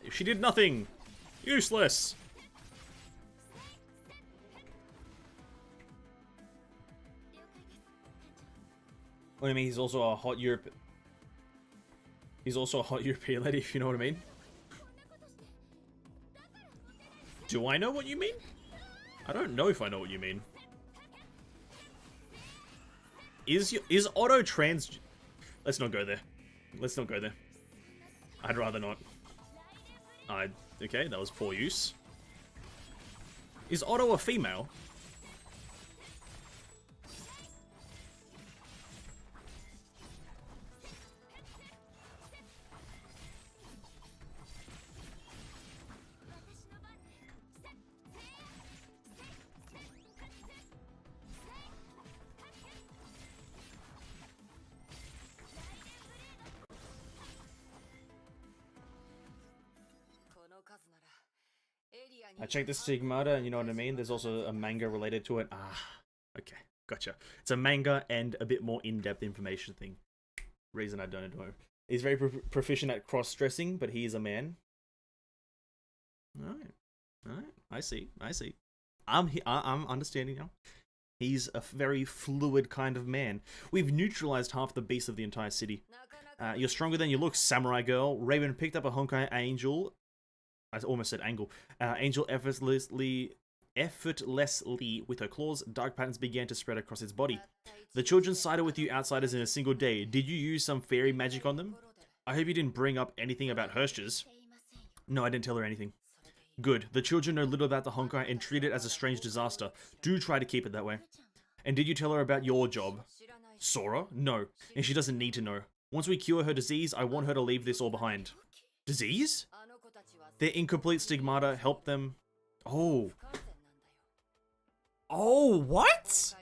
She did nothing! Useless! What do you mean he's also a hot Europe... He's also a hot European lady, if you know what I mean? Do I know what you mean? I don't know if I know what you mean. Is Otto trans... Let's not go there. Let's not go there. I'd rather not. Okay, that was poor use. Is Otto a female? I checked the Stigmata, and you know what I mean? There's also a manga related to it. Ah, okay, gotcha. It's a manga and a bit more in-depth information thing. Reason I don't know. He's very proficient at cross-dressing, but he is a man. Alright, alright. I see. I'm understanding now. He's a very fluid kind of man. We've neutralized half the beasts of the entire city. You're stronger than you look, samurai girl. Raven picked up a Honkai Angel. I almost said angle. Angel effortlessly with her claws. Dark patterns began to spread across its body. The children sided with you outsiders in a single day. Did you use some fairy magic on them? I hope you didn't bring up anything about Herschers. No, I didn't tell her anything. Good. The children know little about the Honkai and treat it as a strange disaster. Do try to keep it that way. And did you tell her about your job? Sora? No. And she doesn't need to know. Once we cure her disease, I want her to leave this all behind. Disease? Their incomplete stigmata help them... Oh. Oh, what?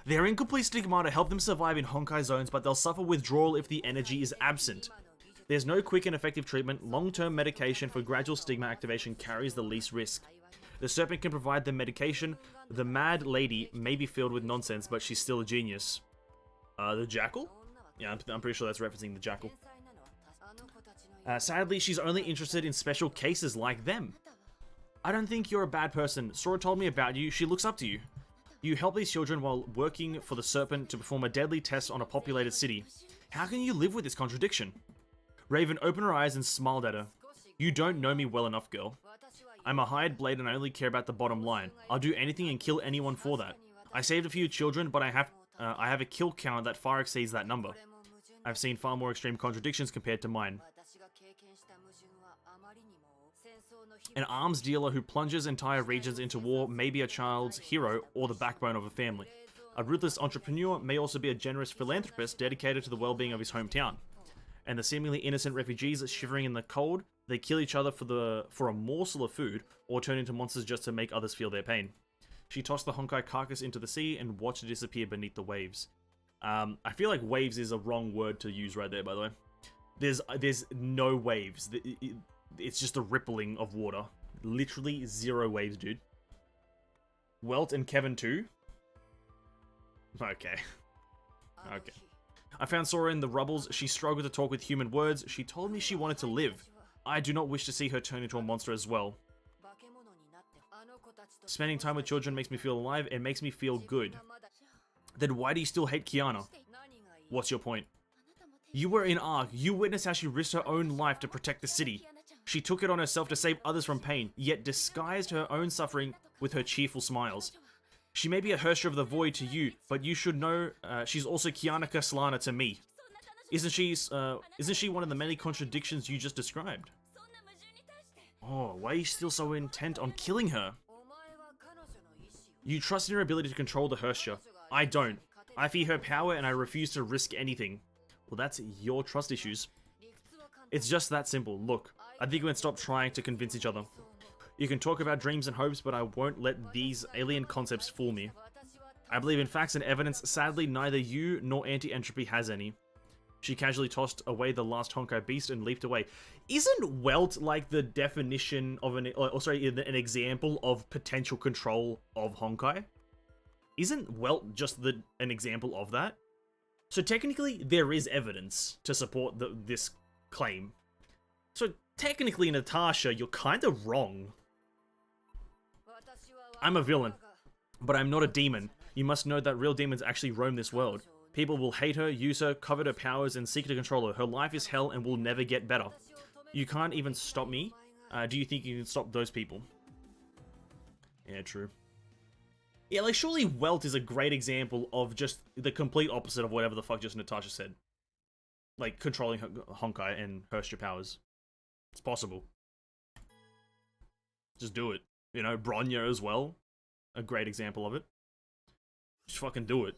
Their incomplete stigmata help them survive in Honkai zones, but they'll suffer withdrawal if the energy is absent. There's no quick and effective treatment. Long-term medication for gradual stigma activation carries the least risk. The serpent can provide the medication. The mad lady may be filled with nonsense, but she's still a genius. The Jackal? Yeah, I'm pretty sure that's referencing the Jackal. Sadly, she's only interested in special cases like them. I don't think you're a bad person. Sora told me about you. She looks up to you. You help these children while working for the Serpent to perform a deadly test on a populated city. How can you live with this contradiction? Raven opened her eyes and smiled at her. You don't know me well enough, girl. I'm a hired blade and I only care about the bottom line. I'll do anything and kill anyone for that. I saved a few children, but I have a kill count that far exceeds that number. I've seen far more extreme contradictions compared to mine. An arms dealer who plunges entire regions into war may be a child's hero or the backbone of a family. A ruthless entrepreneur may also be a generous philanthropist dedicated to the well-being of his hometown. And the seemingly innocent refugees shivering in the cold, they kill each other for a morsel of food or turn into monsters just to make others feel their pain. She tossed the Honkai carcass into the sea and watched it disappear beneath the waves. I feel like waves is a wrong word to use right there, by the way. There's no waves. It's just a rippling of water. Literally 0 waves, dude. Welt and Kevin too? Okay. Okay. I found Sora in the rubbles. She struggled to talk with human words. She told me she wanted to live. I do not wish to see her turn into a monster as well. Spending time with children makes me feel alive and makes me feel good. Then why do you still hate Kiana? What's your point? You were in Ark. You witnessed how she risked her own life to protect the city. She took it on herself to save others from pain, yet disguised her own suffering with her cheerful smiles. She may be a Hersher of the Void to you, but you should know she's also Kiana Solana to me. Isn't she one of the many contradictions you just described? Oh, why are you still so intent on killing her? You trust in her ability to control the Hersher. I don't. I fear her power and I refuse to risk anything. Well, that's your trust issues. It's just that simple. Look, I think we can stop trying to convince each other. You can talk about dreams and hopes, but I won't let these alien concepts fool me. I believe in facts and evidence. Sadly, neither you nor Anti-Entropy has any. She casually tossed away the last Honkai beast and leaped away. Isn't Welt like the definition of an example of potential control of Honkai? Isn't Welt just an example of that? So technically, there is evidence to support this claim. So technically, Natasha, you're kind of wrong. I'm a villain, but I'm not a demon. You must know that real demons actually roam this world. People will hate her, use her, covet her powers, and seek to control her. Her life is hell and will never get better. You can't even stop me. Do you think you can stop those people? Yeah, true. Yeah, like, surely Welt is a great example of just the complete opposite of whatever the fuck just Natasha said. Like, controlling Honkai and Hersher powers. It's possible. Just do it. You know, Bronya as well. A great example of it. Just fucking do it.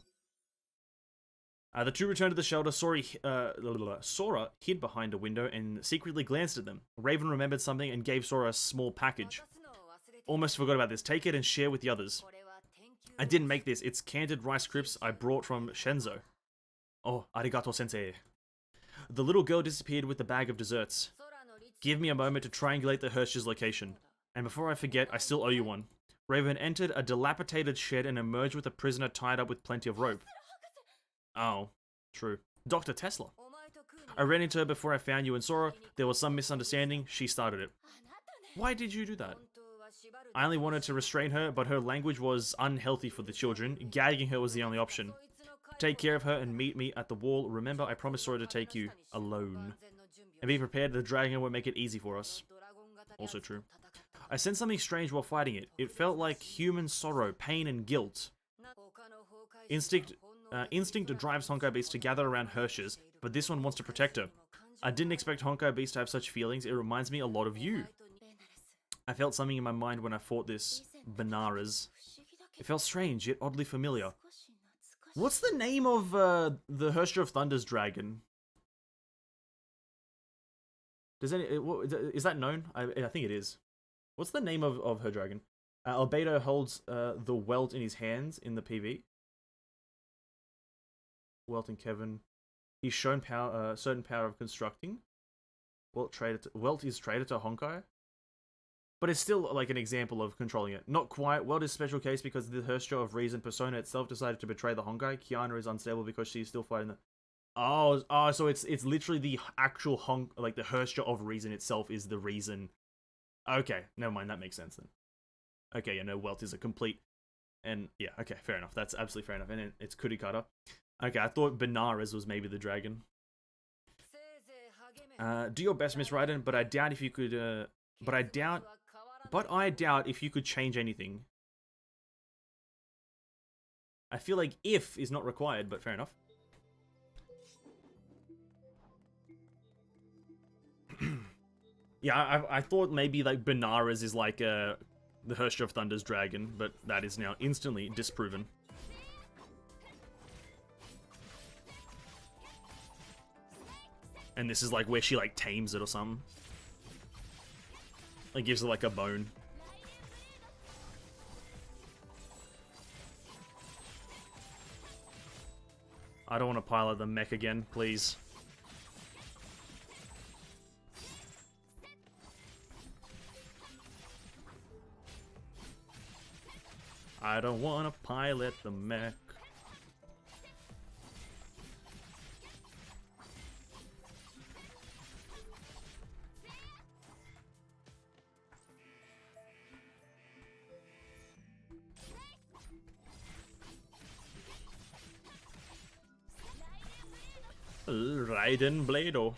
The two returned to the shelter. Sora hid behind a window and secretly glanced at them. Raven remembered something and gave Sora a small package. Almost forgot about this. Take it and share with the others. I didn't make this. It's candied rice crisps I brought from Shenzo. Oh, arigato sensei. The little girl disappeared with the bag of desserts. Give me a moment to triangulate the Hersher's location. And before I forget, I still owe you one. Raven entered a dilapidated shed and emerged with a prisoner tied up with plenty of rope. Oh, true. Dr. Tesla. I ran into her before I found you and Sora. There was some misunderstanding. She started it. Why did you do that? I only wanted to restrain her, but her language was unhealthy for the children. Gagging her was the only option. Take care of her and meet me at the wall. Remember, I promised Sora to take you alone. And be prepared, the dragon won't make it easy for us. Also true. I sensed something strange while fighting it. It felt like human sorrow, pain, and guilt. Instinct drives Honkai Beast to gather around Hershers, but this one wants to protect her. I didn't expect Honkai Beast to have such feelings. It reminds me a lot of you. I felt something in my mind when I fought this Benares. It felt strange, yet oddly familiar. What's the name of the Hersher of Thunder's dragon? Is that known? I think it is. What's the name of her dragon? Albedo holds the Welt in his hands in the PV. Welt and Kevin. He's shown certain power of constructing. Welt is traded to Honkai. But it's still like an example of controlling it. Not quite. World is a special case because the Herstro of Reason persona itself decided to betray the Honkai. Kiana is unstable because she's still fighting the... Oh, so it's literally the actual like the Herstro of Reason itself is the reason. Okay, never mind, that makes sense then. Okay, yeah, no, Welt is a complete... And, yeah, okay, fair enough. That's absolutely fair enough. And it's Kurikata. Okay, I thought Benares was maybe the dragon. Do your best, Miss Raiden, but I doubt if you could, But I doubt if you could change anything. I feel like if is not required, but fair enough. Yeah, I thought maybe like Benares is like the Herrscher of Thunder's dragon, but that is now instantly disproven. And this is like where she like tames it or something. Like gives it like a bone. I don't want to pilot the mech again, please. I don't want to pilot the mech. Raiden Blado.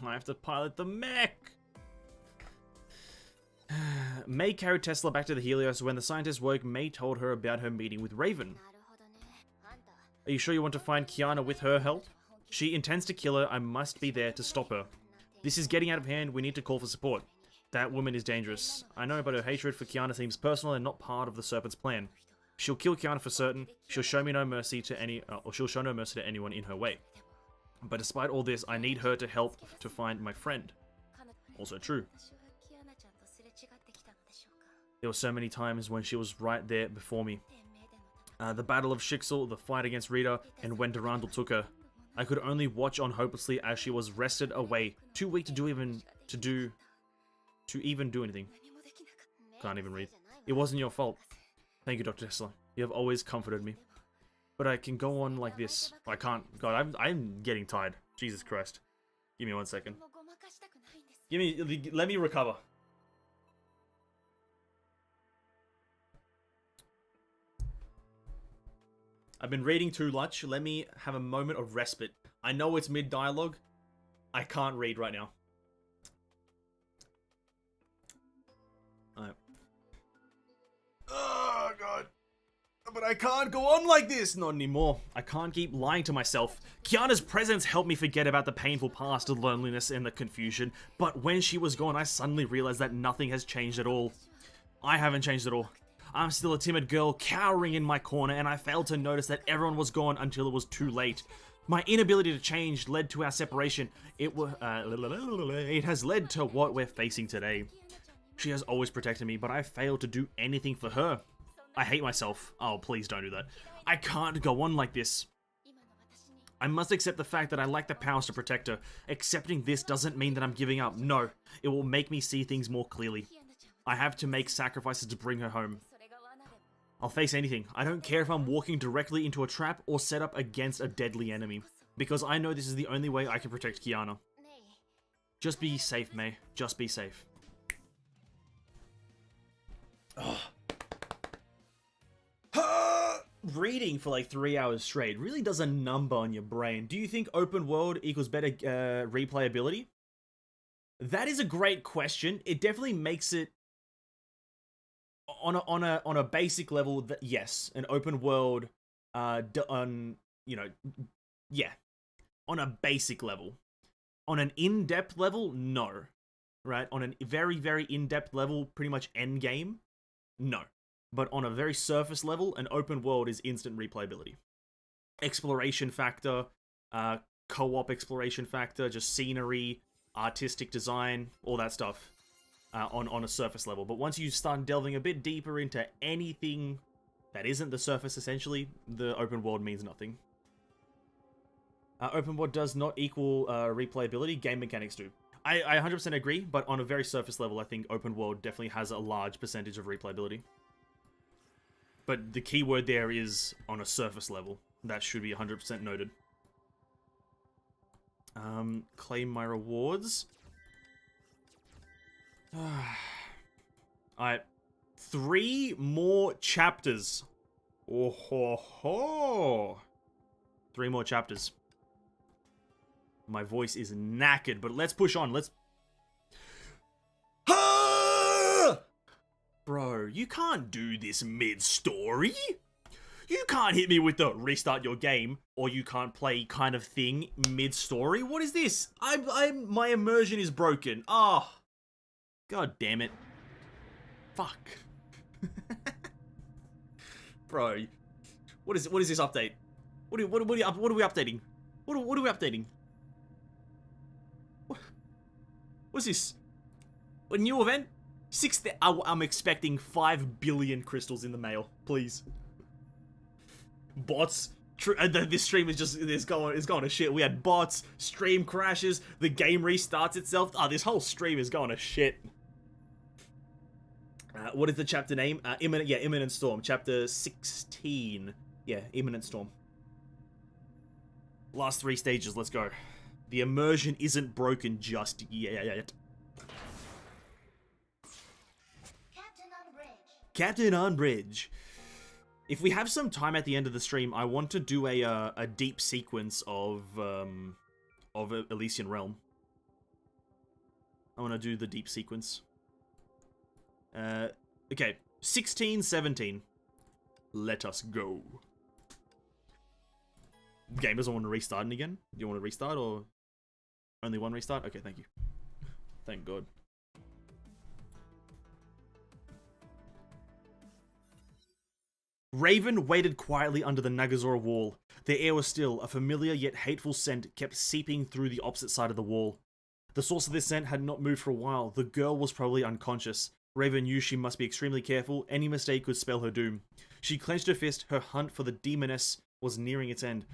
I have to pilot the mech. May carried Tesla back to the Helios. When the scientist woke, May told her about her meeting with Raven. Are you sure you want to find Kiana with her help? She intends to kill her. I must be there to stop her. This is getting out of hand. We need to call for support. That woman is dangerous. I know, but her hatred for Kiana seems personal and not part of the Serpent's plan. She'll kill Kiana for certain. She'll show me no mercy to she'll show no mercy to anyone in her way. But despite all this, I need her to help to find my friend. Also true. There were so many times when she was right there before me. The Battle of Shixel, the fight against Rita, and when Durandal took her. I could only watch on hopelessly as she was wrested away, too weak to even do anything. Can't even read. It wasn't your fault. Thank you, Dr. Tesla. You have always comforted me. But I can go on like this. I can't. God, I'm getting tired. Jesus Christ. Give me 1 second. Let me recover. I've been reading too much. Let me have a moment of respite. I know it's mid-dialogue. I can't read right now. Alright. Oh, God. But I can't go on like this. Not anymore. I can't keep lying to myself. Kiana's presence helped me forget about the painful past, the loneliness, and the confusion. But when she was gone, I suddenly realized that nothing has changed at all. I haven't changed at all. I'm still a timid girl cowering in my corner, and I failed to notice that everyone was gone until it was too late. My inability to change led to our separation. It has led to what we're facing today. She has always protected me, but I failed to do anything for her. I hate myself. Oh, please don't do that. I can't go on like this. I must accept the fact that I lack the powers to protect her. Accepting this doesn't mean that I'm giving up. No, it will make me see things more clearly. I have to make sacrifices to bring her home. I'll face anything. I don't care if I'm walking directly into a trap or set up against a deadly enemy, because I know this is the only way I can protect Kiana. Just be safe, May. Just be safe. Reading for like 3 hours straight really does a number on your brain. Do you think open world equals better replayability? That is a great question. It definitely makes it on a basic level, that yes, an open world, yeah, on a basic level. On an in-depth level, no, right? On a very, very in-depth level, pretty much end game, no. But on a very surface level, an open world is instant replayability. Exploration factor, co-op exploration factor, just scenery, artistic design, all that stuff. On a surface level, but once you start delving a bit deeper into anything that isn't the surface, essentially, the open world means nothing. Open world does not equal replayability, game mechanics do. I 100% agree, but on a very surface level, I think open world definitely has a large percentage of replayability. But the key word there is on a surface level. That should be 100% noted. Claim my rewards. Alright. 3 more chapters. Oh ho ho. 3 more chapters. My voice is knackered, but let's push on. Let's... Bro, you can't do this mid-story. You can't hit me with the restart your game, or you can't play kind of thing mid-story. What is this? My immersion is broken. Oh. God damn it. Fuck. Bro. What is this update? What are we updating? What are we updating? What's this? A new event? I'm expecting 5 billion crystals in the mail, please. Bots. This stream is going to shit. We had bots, stream crashes, the game restarts itself. This whole stream is going to shit. What is the chapter name? Imminent Storm. Chapter 16. Yeah, Imminent Storm. Last 3 stages, let's go. The immersion isn't broken just yet. Captain on Bridge. If we have some time at the end of the stream, I want to do a deep sequence of Elysian Realm. I want to do the deep sequence. Okay, 16, 17. Let us go. Game doesn't want to restart it again? Do you want to restart or only one restart? Okay, thank you. Thank God. Raven waited quietly under the Nagazora wall. The air was still. A familiar yet hateful scent kept seeping through the opposite side of the wall. The source of this scent had not moved for a while. The girl was probably unconscious. Raven knew she must be extremely careful. Any mistake could spell her doom. She clenched her fist. Her hunt for the demoness was nearing its end.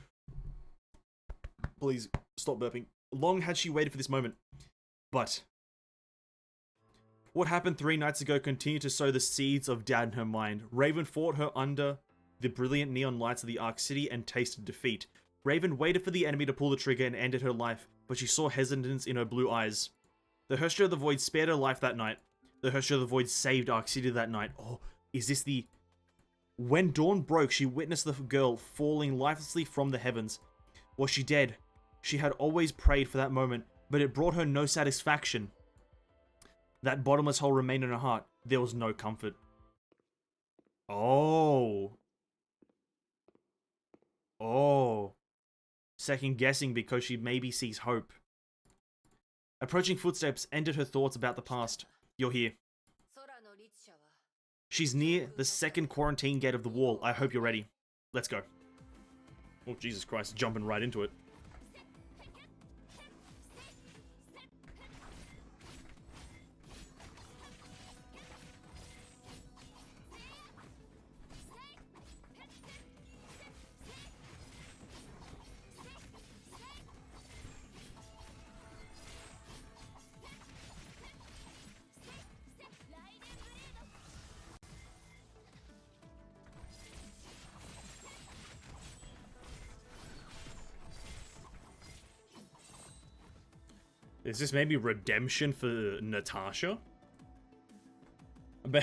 Please, stop burping. Long had she waited for this moment. But what happened 3 nights ago continued to sow the seeds of doubt in her mind. Raven fought her under the brilliant neon lights of the Ark City and tasted defeat. Raven waited for the enemy to pull the trigger and ended her life, but she saw hesitance in her blue eyes. The Herster of the Void spared her life that night. The Herster of the Void saved Ark City that night. Oh, is this the... When dawn broke, she witnessed the girl falling lifelessly from the heavens. Was she dead? She had always prayed for that moment, but it brought her no satisfaction. That bottomless hole remained in her heart. There was no comfort. Oh. Oh. Second guessing because she maybe sees hope. Approaching footsteps ended her thoughts about the past. You're here. She's near the second quarantine gate of the wall. I hope you're ready. Let's go. Oh, Jesus Christ, jumping right into it. Is this maybe redemption for Natasha? I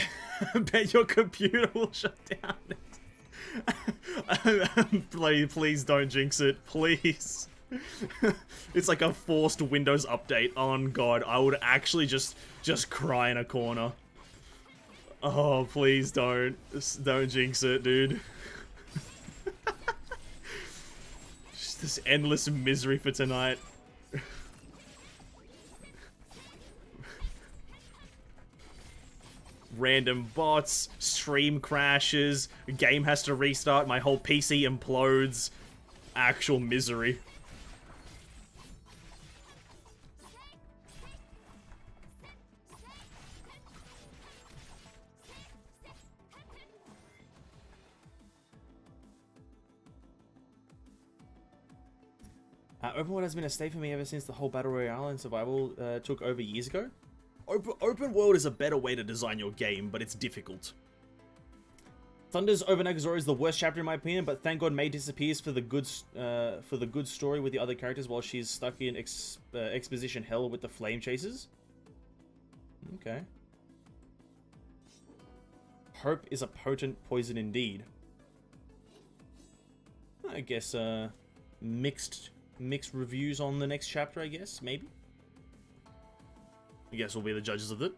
bet your computer will shut down. Please don't jinx it. Please. It's like a forced Windows update. Oh God, I would actually just cry in a corner. Oh, please don't. Don't jinx it, dude. Just this endless misery for tonight. Random bots, stream crashes, game has to restart, my whole PC implodes. Actual misery. Open world has been a stay for me ever since the whole Battle Royale and survival took over years ago. Open world is a better way to design your game, but it's difficult. Thunder's over Nagazora is the worst chapter in my opinion, but thank God May disappears for the good story with the other characters while she's stuck in exposition hell with the flame chasers. Okay. Hope is a potent poison indeed. I guess mixed reviews on the next chapter, I guess, maybe. I guess we'll be the judges of it.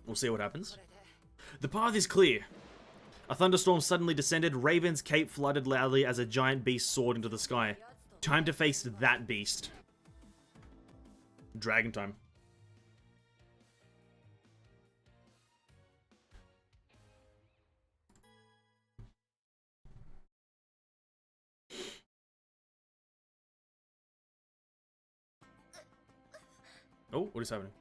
We'll see what happens. The path is clear. A thunderstorm suddenly descended. Raven's cape flooded loudly as a giant beast soared into the sky. Time to face that beast. Dragon time. Oh, what is happening?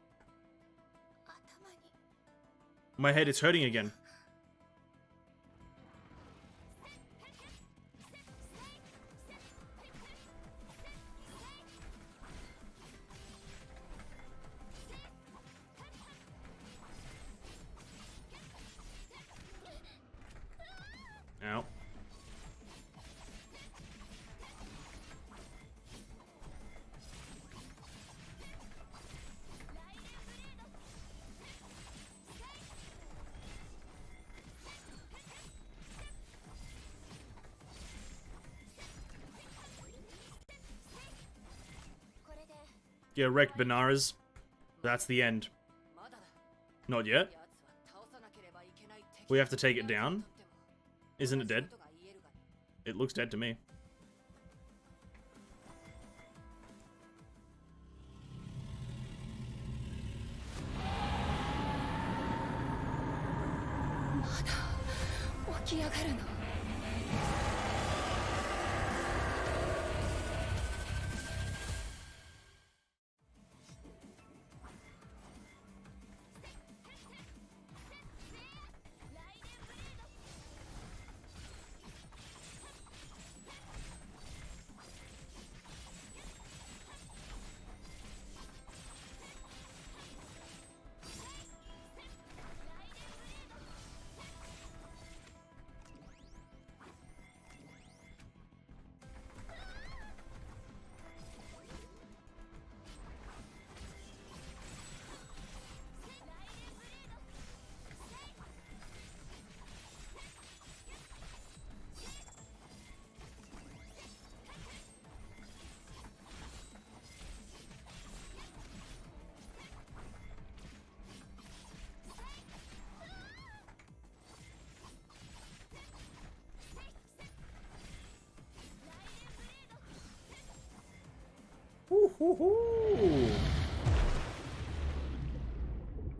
My head is hurting again. Ow. Yeah, wrecked Benares. That's the end. Not yet. We have to take it down. Isn't it dead? It looks dead to me.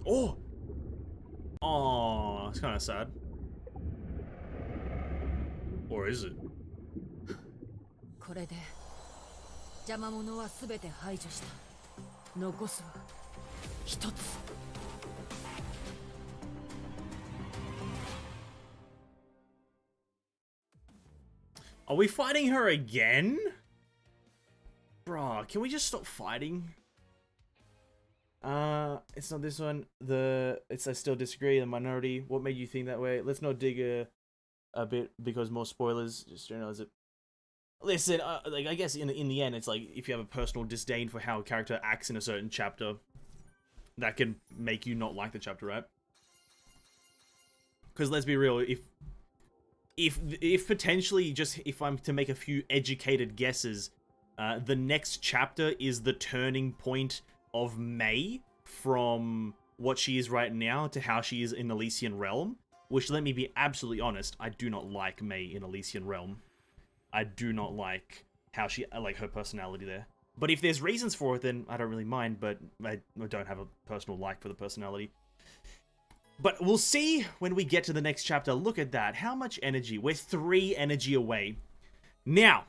Oh! Oh, it's kind of sad. Or is it? Are we fighting her again? Bruh, can we just stop fighting? It's not this one. I still disagree. The minority. What made you think that way? Let's not dig a bit because more spoilers. Just realize it. Listen, like I guess in the end, it's like if you have a personal disdain for how a character acts in a certain chapter, that can make you not like the chapter, right? Because let's be real, if potentially just if I'm to make a few educated guesses, the next chapter is the turning point of May from what she is right now to how she is in Elysian Realm, which, let me be absolutely honest, I do not like May in Elysian Realm. I do not like how I like her personality there. But if there's reasons for it, then I don't really mind, but I don't have a personal like for the personality. But we'll see when we get to the next chapter. Look at that. How much energy? We're 3 energy away. Now,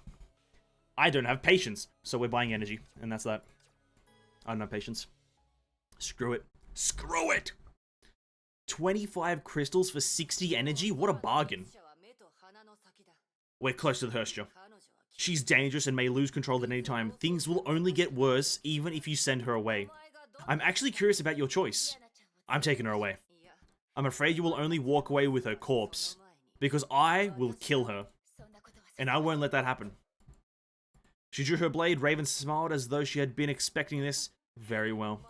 I don't have patience, so we're buying energy, and that's that. I don't have patience. Screw it. Screw it! 25 crystals for 60 energy? What a bargain. We're close to the Herstria. She's dangerous and may lose control at any time. Things will only get worse even if you send her away. I'm actually curious about your choice. I'm taking her away. I'm afraid you will only walk away with her corpse, because I will kill her, and I won't let that happen. She drew her blade. Raven smiled as though she had been expecting this. Very well.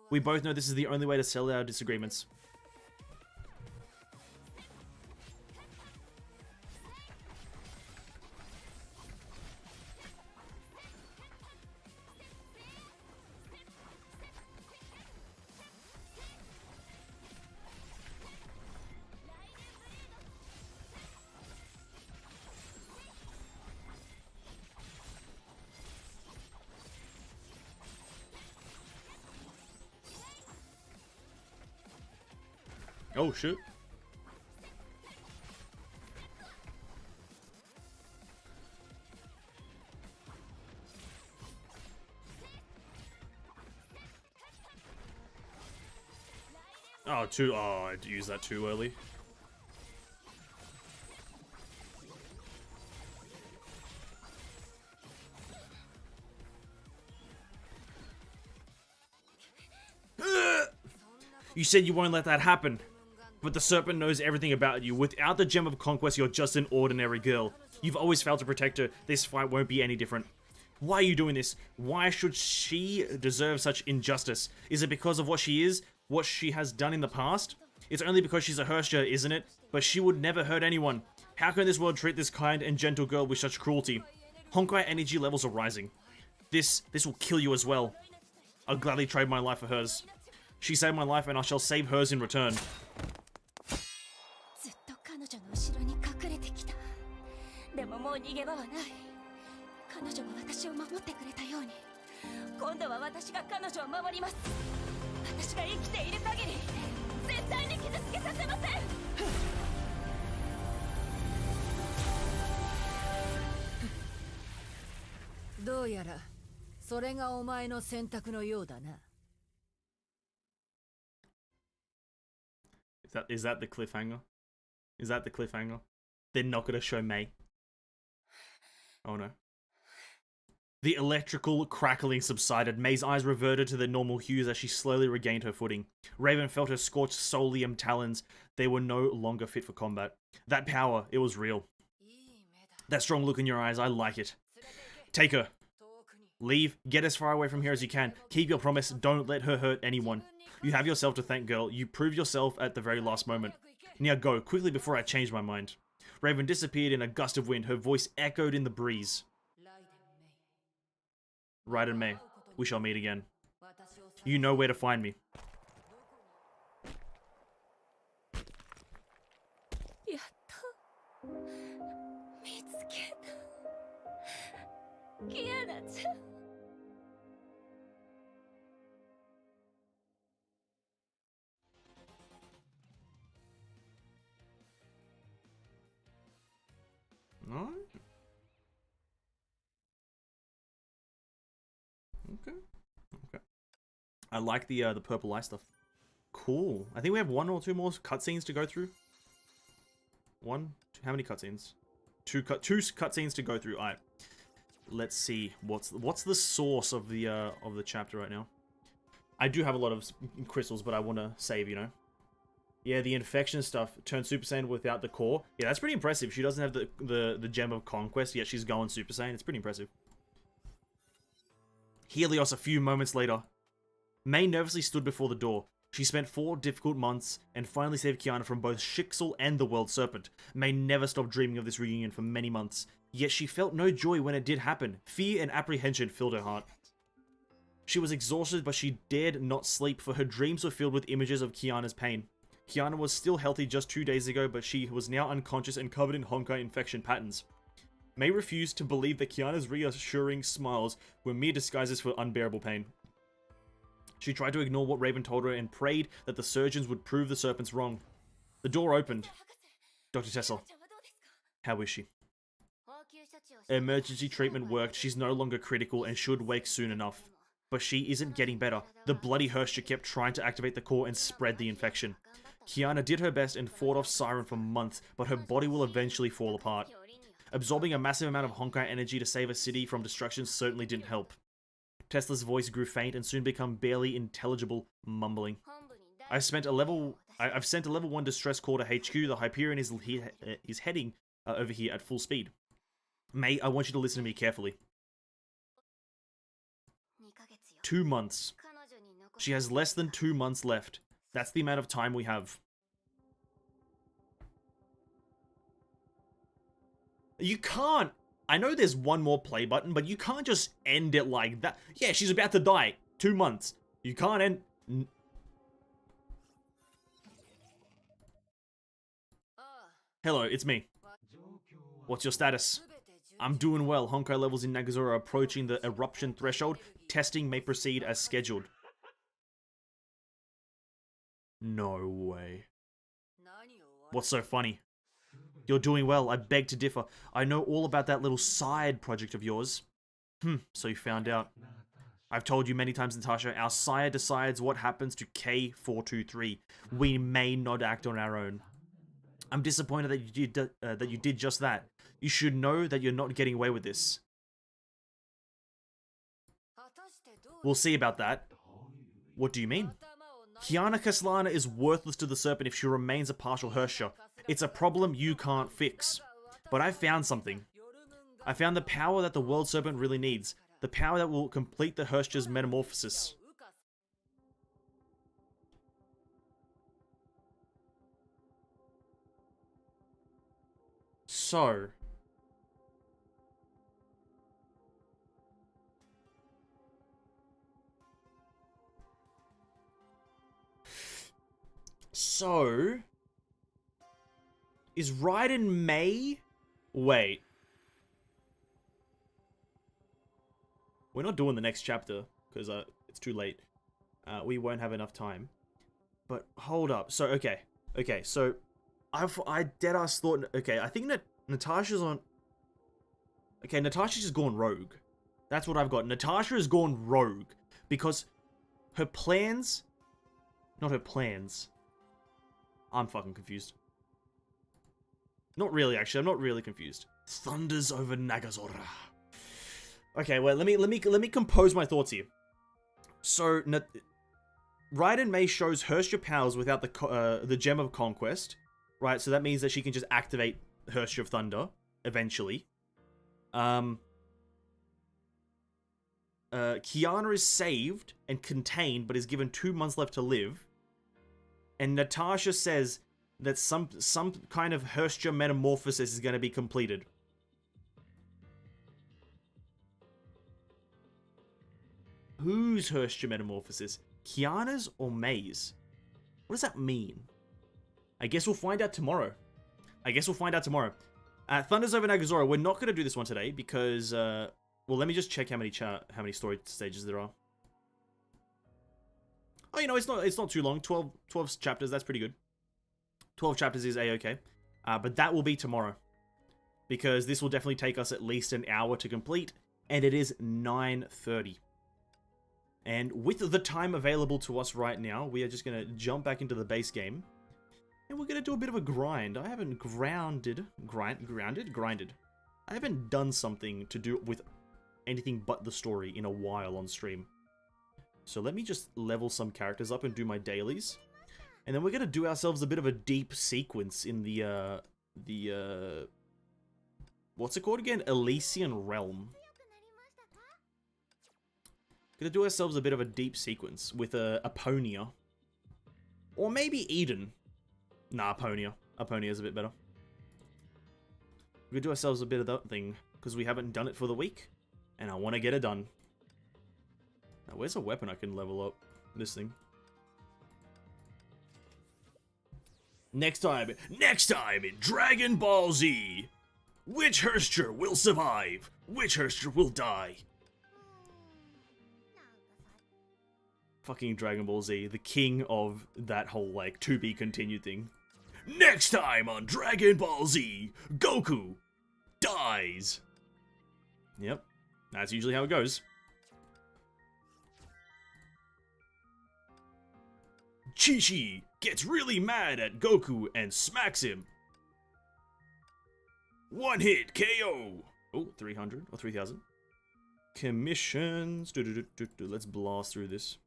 We both know this is the only way to settle our disagreements. Oh, shoot. Oh, I used that too early. You said you won't let that happen. But the serpent knows everything about you. Without the Gem of Conquest, you're just an ordinary girl. You've always failed to protect her. This fight won't be any different. Why are you doing this? Why should she deserve such injustice? Is it because of what she is? What she has done in the past? It's only because she's a Hersher, isn't it? But she would never hurt anyone. How can this world treat this kind and gentle girl with such cruelty? Honkai energy levels are rising. This will kill you as well. I'll gladly trade my life for hers. She saved my life and I shall save hers in return. Is that the cliffhanger? Is that the cliffhanger? They're not gonna show Mei. Oh no. The electrical crackling subsided. Mei's eyes reverted to their normal hues as she slowly regained her footing. Raven felt her scorched soulium talons. They were no longer fit for combat. That power, it was real. That strong look in your eyes, I like it. Take her. Leave. Get as far away from here as you can. Keep your promise. Don't let her hurt anyone. You have yourself to thank, girl. You proved yourself at the very last moment. Now go, quickly before I change my mind. Raven disappeared in a gust of wind. Her voice echoed in the breeze. Raiden Mei, we shall meet again. You know where to find me. Alright. Okay. I like the purple eye stuff. Cool. I think we have one or two more cutscenes to go through. How many cutscenes? Two cutscenes to go through. Alright. Let's see. What's the source of the chapter right now? I do have a lot of crystals, but I want to save, you know. Yeah, the infection stuff. Turn Super Saiyan without the core. Yeah, that's pretty impressive. She doesn't have the Gem of Conquest, yet she's going Super Saiyan. It's pretty impressive. Helios a few moments later. Mei nervously stood before the door. She spent 4 difficult months and finally saved Kiana from both Shixel and the World Serpent. Mei never stopped dreaming of this reunion for many months, yet she felt no joy when it did happen. Fear and apprehension filled her heart. She was exhausted, but she dared not sleep, for her dreams were filled with images of Kiana's pain. Kiana was still healthy just 2 days ago, but she was now unconscious and covered in Honkai infection patterns. Mei refused to believe that Kiana's reassuring smiles were mere disguises for unbearable pain. She tried to ignore what Raven told her and prayed that the surgeons would prove the serpents wrong. The door opened. Dr. Tessel, how is she? Emergency treatment worked. She's no longer critical and should wake soon enough. But she isn't getting better. The bloody Hersher kept trying to activate the core and spread the infection. Kiana did her best and fought off Siren for months, but her body will eventually fall apart. Absorbing a massive amount of Honkai energy to save a city from destruction certainly didn't help. Tesla's voice grew faint and soon became barely intelligible, mumbling. I've sent a level 1 distress call to HQ. The Hyperion is heading over here at full speed. May, I want you to listen to me carefully. 2 months. She has less than 2 months left. That's the amount of time we have. You can't. I know there's one more play button, but you can't just end it like that. Yeah, she's about to die. 2 months. You can't end... Hello, it's me. What's your status? I'm doing well. Honkai levels in Nagazora are approaching the eruption threshold. Testing may proceed as scheduled. No way. What's so funny? You're doing well. I beg to differ. I know all about that little side project of yours. So you found out. I've told you many times, Natasha, our sire decides what happens to K423. We may not act on our own. I'm disappointed that you did just that. You should know that you're not getting away with this. We'll see about that. What do you mean? Kiana Kaslana is worthless to the Serpent if she remains a partial Hersha. It's a problem you can't fix. But I found something. I found the power that the World Serpent really needs. The power that will complete the Hersha's metamorphosis. So... Is Raiden May? Wait. We're not doing the next chapter, because it's too late. We won't have enough time. But, hold up. So, okay. Okay, so... I deadass thought... Okay, I think that Natasha's on... Okay, Natasha's just gone rogue. That's what I've got. Natasha has gone rogue. Because her plans... Not her plans. I'm fucking confused. Not really, actually. I'm not really confused. Thunders over Nagazora. Okay, well, let me compose my thoughts here. So, Raiden May shows Hersha powers without the Gem of Conquest, right? So that means that she can just activate Hersha of Thunder eventually. Kiana is saved and contained, but is given 2 months left to live. And Natasha says that some kind of Hersha metamorphosis is going to be completed. Whose Hersha metamorphosis? Kiana's or May's? What does that mean? I guess we'll find out tomorrow. Thunders over Nagazora. We're not going to do this one today because, well, let me just check how many story stages there are. Oh, you know, it's not too long. 12 chapters. That's pretty good. 12 chapters is a-okay. But that will be tomorrow, because this will definitely take us at least an hour to complete, and it is 9:30. And with the time available to us right now, we are just going to jump back into the base game. And we're going to do a bit of a grind. I haven't grinded. I haven't done something to do with anything but the story in a while on stream. So let me just level some characters up and do my dailies. And then we're going to do ourselves a bit of a deep sequence in the what's it called again? Elysian Realm. Gonna do ourselves a bit of a deep sequence with Aponia. Or maybe Eden. Nah, Aponia. Aponia's a bit better. We're gonna do ourselves a bit of that thing, because we haven't done it for the week, and I want to get it done. Now, where's a weapon I can level up? This thing. Next time in Dragon Ball Z! Which Hersha will survive? Which Hersha will die? Fucking Dragon Ball Z, the king of that whole, like, to be continued thing. Next time on Dragon Ball Z, Goku dies. Yep, that's usually how it goes. Chi-Chi gets really mad at Goku and smacks him. One hit KO. Oh, 300 or 3,000. Commissions. Let's blast through this.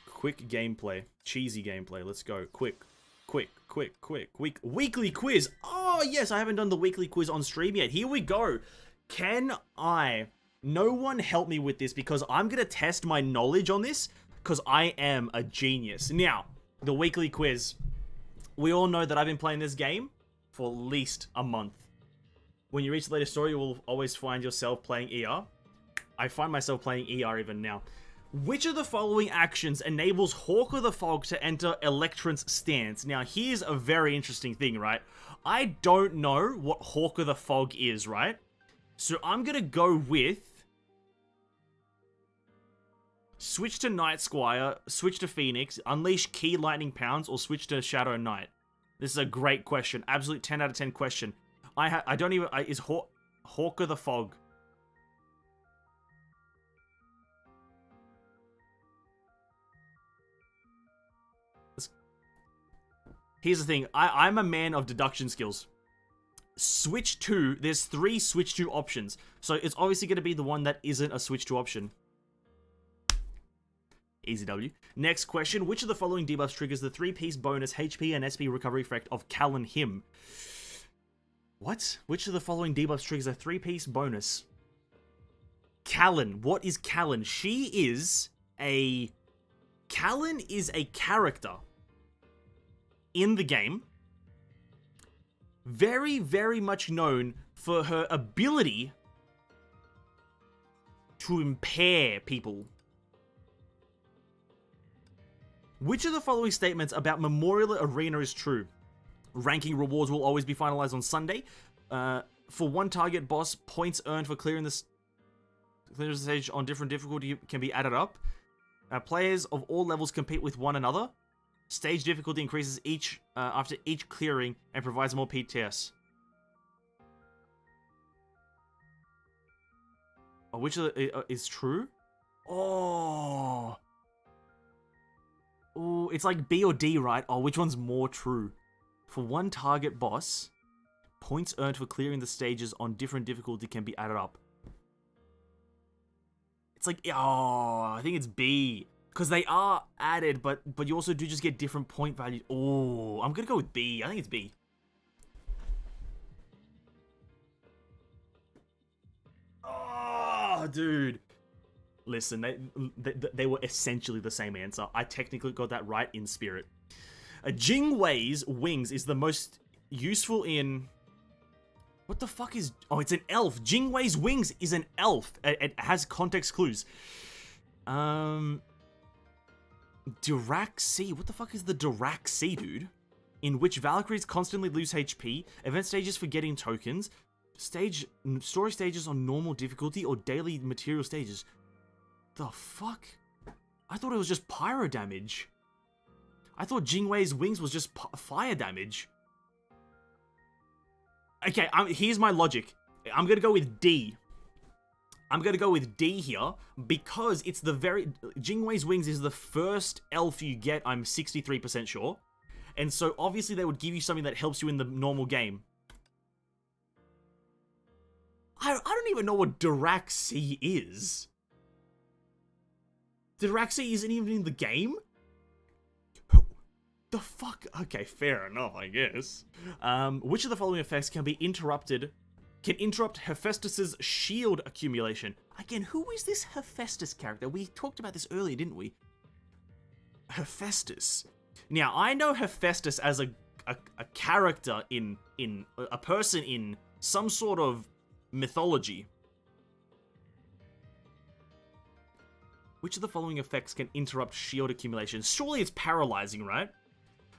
Quick gameplay. Cheesy gameplay. Let's go. Quick. Weekly quiz. Oh, yes. I haven't done the weekly quiz on stream yet. Here we go. No one help me with this because I'm going to test my knowledge on this because I am a genius. Now, the weekly quiz. We all know that I've been playing this game for at least a month. When you reach the latest story, you will always find yourself playing ER. I find myself playing ER even now. Which of the following actions enables Hawker the Fog to enter Electrant's stance? Now, here's a very interesting thing, right? I don't know what Hawker the Fog is, right? So I'm going to go with switch to Night Squire, switch to Phoenix, unleash Key Lightning Pounds, or switch to Shadow Knight. This is a great question. Absolute 10 out of 10 question. I don't even... is Hawker the Fog... Here's the thing. I'm a man of deduction skills. Switch to... There's 3 switch to options. So it's obviously going to be the one that isn't a switch to option. Easy W. Next question. Which of the following debuffs triggers the 3-piece bonus HP and SP recovery effect of Callan Him? What? Which of the following debuffs triggers a 3-piece bonus? Callan. What is Callan? Callan is a character in the game. Very, very much known for her ability to impair people. Which of the following statements about Memorial Arena is true? Ranking rewards will always be finalized on Sunday. For one target boss, points earned for clearing the stage on different difficulty can be added up. Players of all levels compete with one another. Stage difficulty increases after each clearing and provides more PTS. Oh, which of the, is true? Oh, it's like B or D, right? Oh, which one's more true? For one target boss, points earned for clearing the stages on different difficulty can be added up. It's like, I think it's B. Because they are added, but you also do just get different point values. Oh, I'm going to go with B. I think it's B. Oh, dude. Listen, they were essentially the same answer. I technically got that right in spirit. Jingwei's wings is the most useful in... What the fuck is... Oh, it's an elf. Jingwei's wings is an elf. It has context clues. Dirac-C. What the fuck is the Dirac-C, dude? In which Valkyries constantly lose HP, event stages for getting tokens, story stages on normal difficulty, or daily material stages. The fuck? I thought it was just pyro damage. I thought Jingwei's wings was just fire damage. Okay, here's my logic. I'm gonna go with D. I'm gonna go with D here, because it's the Jingwei's wings is the first elf you get, I'm 63% sure. And so, obviously, they would give you something that helps you in the normal game. I don't even know what Dirac-C is. Dirac-C isn't even in the game? The fuck? Okay, fair enough, I guess. Which of the following effects can interrupt Hephaestus's shield accumulation? Again, who is this Hephaestus character? We talked about this earlier, didn't we? Hephaestus. Now, I know Hephaestus as a character in a person in some sort of mythology. Which of the following effects can interrupt shield accumulation? Surely it's paralyzing, right?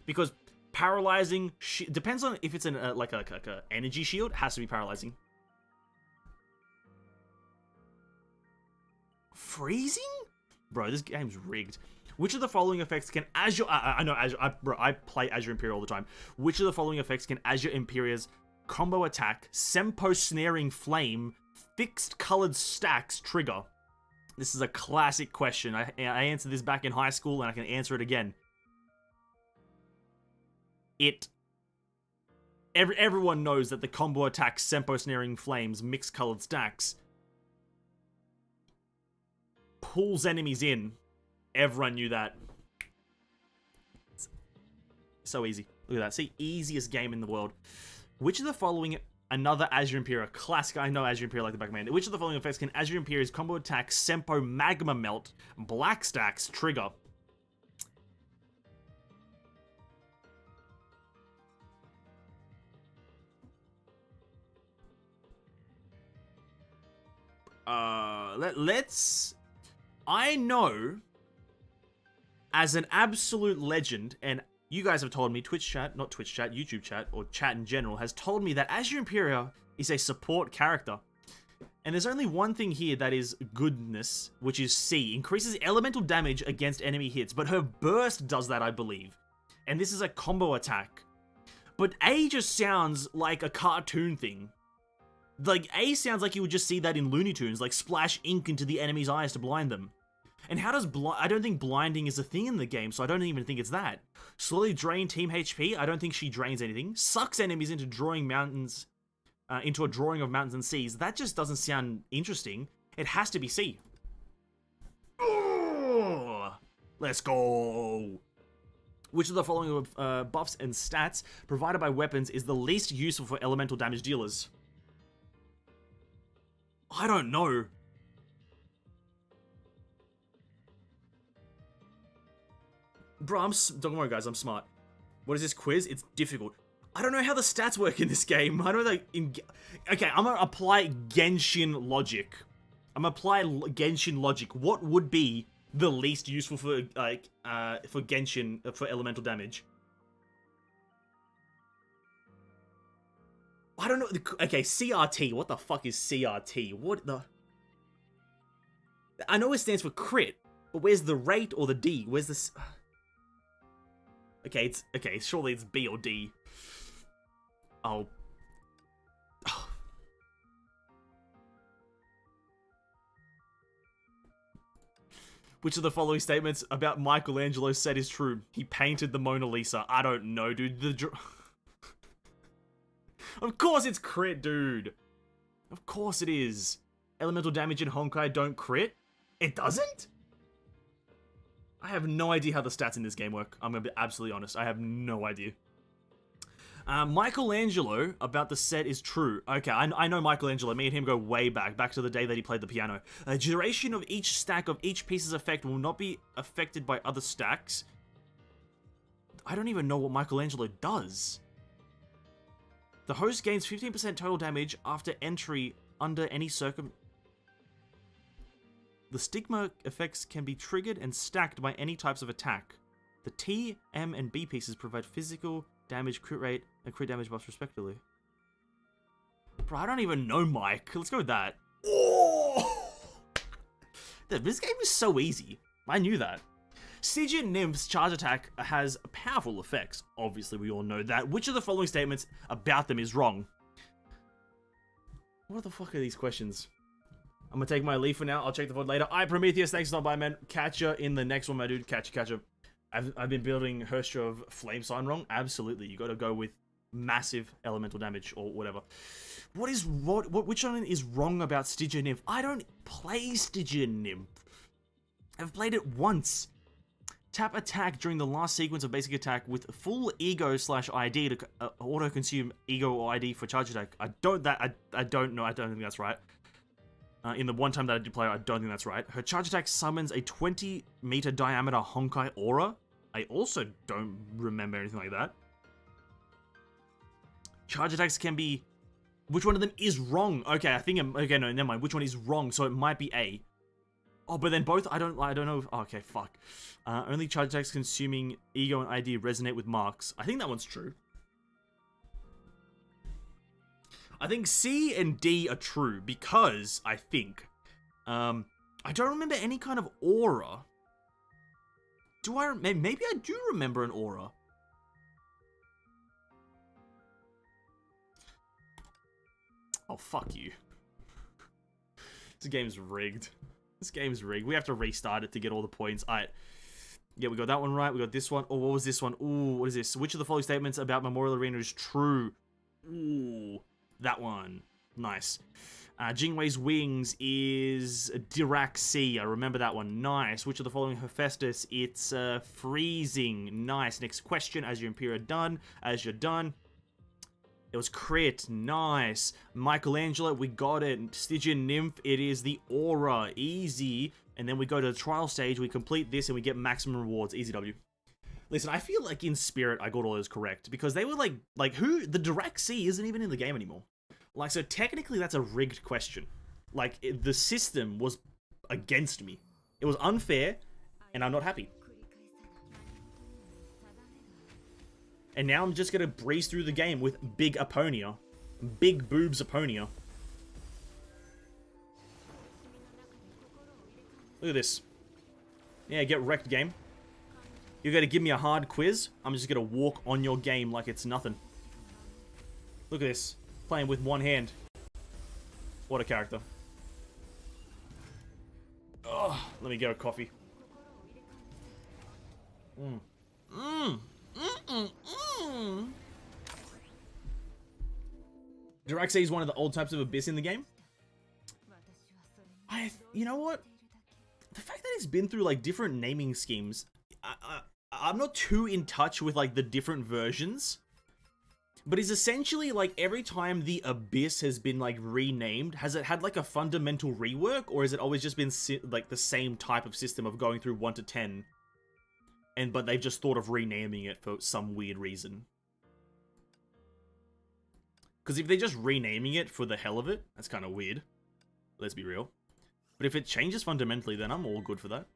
Because paralyzing depends on if it's like a energy shield. It has to be paralyzing. Freezing? Bro, this game's rigged. Which of the following effects can Azure... I know Azure... Bro, I play Azure Imperial all the time. Which of the following effects can Azure Imperia's combo attack, Sempo Snaring Flame, fixed colored stacks trigger? This is a classic question. I answered this back in high school, and I can answer it again. It Everyone knows that the combo attack Senpo Snaring Flames mixed colored stacks pulls enemies in. Everyone knew that. So easy. Look at that. See, easiest game in the world. Which of the following, another Azure Imperial classic? I know Azure Imperial like the back of my hand. Which of the following effects can Azure Imperial's combo attack Senpo Magma Melt Black Stacks trigger? Let's. I know, as an absolute legend, and you guys have told me, Twitch chat, not Twitch chat, YouTube chat, or chat in general, has told me that Azure Imperial is a support character. And there's only one thing here that is goodness, which is C. Increases elemental damage against enemy hits, but her burst does that, I believe. And this is a combo attack. But A just sounds like a cartoon thing. Like, A sounds like you would just see that in Looney Tunes, like splash ink into the enemy's eyes to blind them. And how does I don't think blinding is a thing in the game, so I don't even think it's that. Slowly drain team HP, I don't think she drains anything. Sucks enemies into drawing mountains, into a drawing of mountains and seas. That just doesn't sound interesting. It has to be C. Oh, let's go. Which of the following buffs and stats provided by weapons is the least useful for elemental damage dealers? I don't know. Bro, don't worry guys, I'm smart. What is this quiz? It's difficult. I don't know how the stats work in this game. I don't know. Okay, I'm gonna apply Genshin logic. I'm gonna apply Genshin logic. What would be the least useful for Genshin for elemental damage? I don't know. Okay, CRT. What the fuck is CRT? What the? I know it stands for crit, but where's the rate or the D? Where's this? Okay, surely it's B or D. Oh. Which of the following statements about Michelangelo said is true? He painted the Mona Lisa. I don't know, dude. Of course it's crit, dude. Of course it is. Elemental damage in Honkai don't crit? It doesn't? I have no idea how the stats in this game work. I'm gonna be absolutely honest. I have no idea. Michelangelo about the set is true. Okay, I know Michelangelo. Me and him go way back to the day that he played the piano. Duration of each stack of each piece's effect will not be affected by other stacks. I don't even know what Michelangelo does. The host gains 15% total damage after entry under any circum... The stigma effects can be triggered and stacked by any types of attack. The T, M, and B pieces provide physical damage, crit rate, and crit damage buffs respectively. Bro, I don't even know, Mike. Let's go with that. Oh! This game is so easy. I knew that. Stygian Nymph's charge attack has powerful effects. Obviously, we all know that. Which of the following statements about them is wrong? What the fuck are these questions? I'm gonna take my leave for now. I'll check the VOD later. Prometheus, thanks for stopping by, man. Catch ya in the next one, my dude. Catch ya. I've been building Herstra of Flame Sign wrong. Absolutely, you gotta go with massive elemental damage or whatever. Which one is wrong about Stygian Nymph? I don't play Stygian Nymph. I've played it once. Tap attack during the last sequence of basic attack with full ego/ID to auto-consume ego or ID for charge attack. I don't know. I don't think that's right. In the one time that I did play, I don't think that's right. Her charge attack summons a 20-meter diameter Honkai aura. I also don't remember anything like that. Charge attacks can be... Which one of them is wrong? Okay, okay, no, never mind. Which one is wrong? So it might be A. Oh, but then both, I don't know if... Oh, okay, fuck. Only charge attacks consuming ego and ID resonate with marks. I think that one's true. I think C and D are true because I think I don't remember any kind of aura. Do I? Maybe I do remember an aura. Oh, fuck you. This game's rigged. This game's rigged. We have to restart it to get all the points. Alright. Yeah, we got that one right. We got this one. Oh, what was this one? Ooh, what is this? Which of the following statements about Memorial Arena is true? Ooh, that one. Nice. Jingwei's wings is Diraxi. I remember that one. Nice. Which of the following Hephaestus? It's freezing. Nice. Next question. As your Imperial done. As you're done. It was crit. Nice. Michelangelo, we got it. Stygian Nymph, it is the Aura. Easy. And then we go to the trial stage. We complete this and we get maximum rewards. Easy W. Listen, I feel like in spirit I got all those correct. Because they were like who? The Diraxi isn't even in the game anymore. Like, so technically that's a rigged question. Like, the system was against me. It was unfair, and I'm not happy. And now I'm just gonna breeze through the game with Big Aponia. Big boobs Aponia. Look at this. Yeah, get wrecked, game. You're gonna give me a hard quiz? I'm just gonna walk on your game like it's nothing. Look at this. Playing with one hand. What a character. Oh, let me get a coffee. Diraxi is one of the old types of Abyss in the game. You know what? The fact that it's been through like different naming schemes, I'm not too in touch with like the different versions. But it's essentially like every time the Abyss has been like renamed, has it had like a fundamental rework, or has it always just been like the same type of system of going through 1 to 10? But they've just thought of renaming it for some weird reason. Because if they're just renaming it for the hell of it, that's kind of weird. Let's be real. But if it changes fundamentally, then I'm all good for that.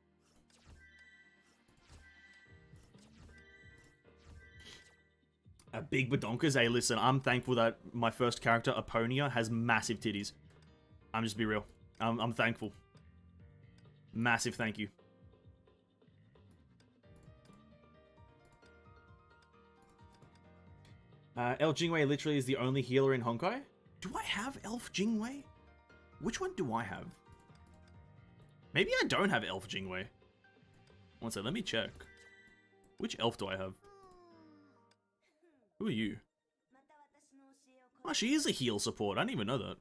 Big badonkers. Hey, listen, I'm thankful that my first character, Aponia, has massive titties. I'm just be real. I'm thankful. Massive thank you. Elf Jingwei literally is the only healer in Honkai. Do I have Elf Jingwei? Which one do I have? Maybe I don't have Elf Jingwei. One second, let me check. Which elf do I have? Who are you? Oh, she is a heal support. I didn't even know that.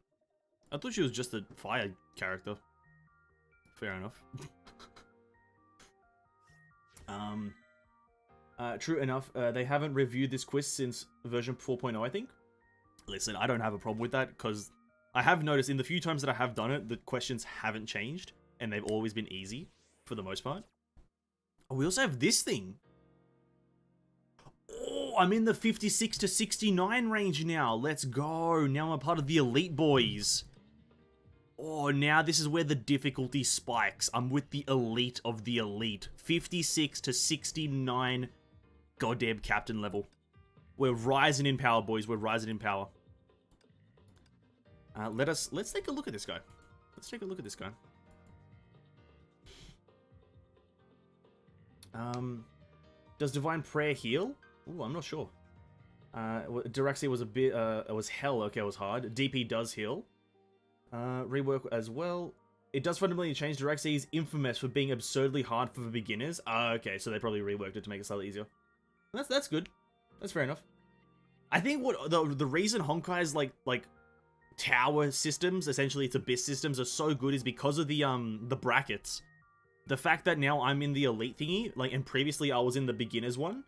I thought she was just a fire character. Fair enough. True enough, they haven't reviewed this quiz since version 4.0, I think. Listen, I don't have a problem with that, because I have noticed in the few times that I have done it, the questions haven't changed, and they've always been easy, for the most part. Oh, we also have this thing. Oh, I'm in the 56 to 69 range now. Let's go. Now I'm a part of the elite boys. Oh, now this is where the difficulty spikes. I'm with the elite of the elite. 56 to 69 goddamn captain level. We're rising in power, boys. We're rising in power. Let's take a look at this guy. Let's take a look at this guy. Does Divine Prayer heal? Ooh, I'm not sure. Diraxi was a bit, it was hell. Okay, it was hard. DP does heal. Rework as well. It does fundamentally change. Diraxi is infamous for being absurdly hard for beginners. Okay, so they probably reworked it to make it slightly easier. That's good. That's fair enough. I think what the reason Honkai's like tower systems, essentially its Abyss systems, are so good is because of the brackets. The fact that now I'm in the elite thingy, like, and previously I was in the beginners one.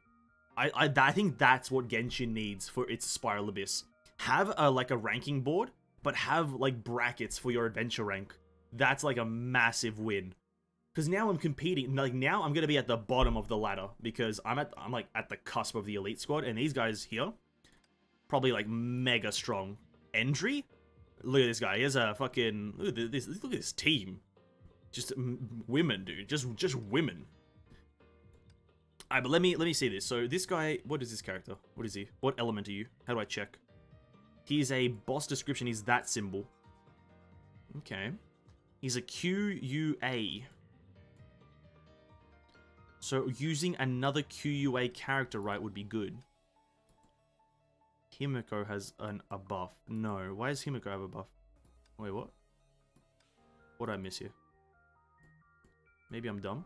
I think that's what Genshin needs for its Spiral Abyss. Have like a ranking board, but have like brackets for your adventure rank. That's like a massive win. Because now I'm competing, like now I'm gonna be at the bottom of the ladder because I'm like at the cusp of the elite squad, and these guys here, probably like mega strong. Endry, look at this guy. He has a fucking look at this team. Just women, dude. Just women. Alright, but let me see this. So this guy, what is this character? What is he? What element are you? How do I check? He is a boss description. He's that symbol. Okay. He's a QUA. So using another QUA character, right, would be good. Himiko has a buff. No. Why does Himiko have a buff? Wait, what? What did I miss here? Maybe I'm dumb.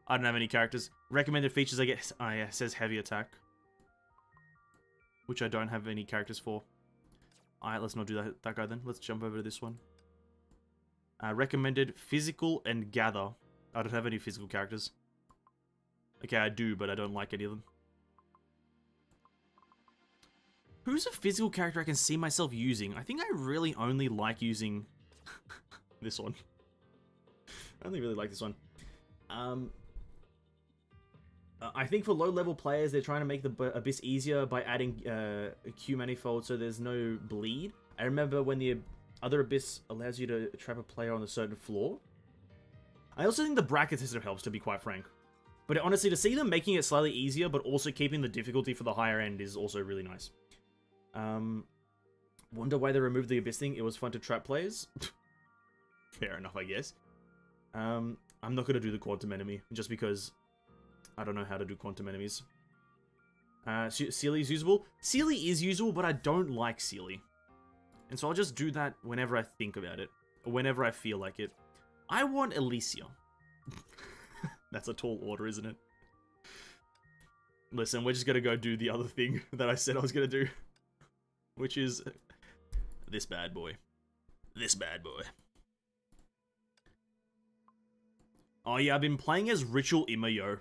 I don't have any characters. Recommended features, I guess. Oh, yeah, it says heavy attack. Which I don't have any characters for. Alright, let's not do that guy then. Let's jump over to this one. Recommended physical and gather. I don't have any physical characters. Okay, I do, but I don't like any of them. Who's a physical character I can see myself using? I think I really only like using this one. I only really like this one. I think for low-level players, they're trying to make the Abyss easier by adding Q manifold so there's no bleed. I remember when the other Abyss allows you to trap a player on a certain floor. I also think the bracket system helps, to be quite frank. But honestly, to see them making it slightly easier, but also keeping the difficulty for the higher end is also really nice. Wonder why they removed the Abyss thing. It was fun to trap players. Fair enough, I guess. I'm not going to do the quantum enemy, just because I don't know how to do quantum enemies. Sealy is usable. Sealy is usable, but I don't like Sealy. And so I'll just do that whenever I think about it. Or whenever I feel like it. I want Elysia. That's a tall order, isn't it? Listen, we're just gonna go do the other thing that I said I was gonna do. Which is this bad boy. This bad boy. Oh yeah, I've been playing as Ritual Imayo.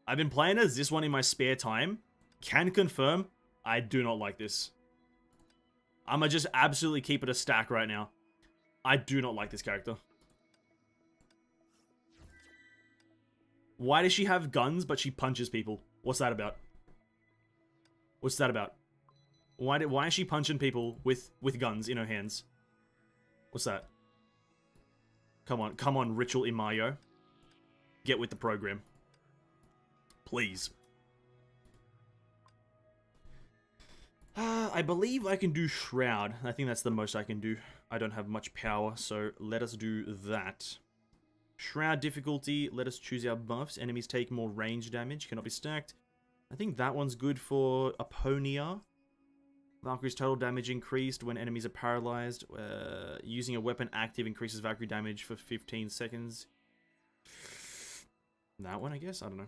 I've been playing as this one in my spare time. Can confirm, I do not like this. I'ma just absolutely keep it a stack right now. I do not like this character. Why does she have guns, but she punches people? What's that about? What's that about? Why is she punching people with guns in her hands? What's that? Come on, Ritual Imayo. Get with the program. Please. I believe I can do Shroud. I think that's the most I can do. I don't have much power, so let us do that. Shroud difficulty, let us choose our buffs. Enemies take more range damage, cannot be stacked. I think that one's good for Aponia. Valkyrie's total damage increased when enemies are paralyzed. Using a weapon active increases Valkyrie damage for 15 seconds. That one, I guess? I don't know.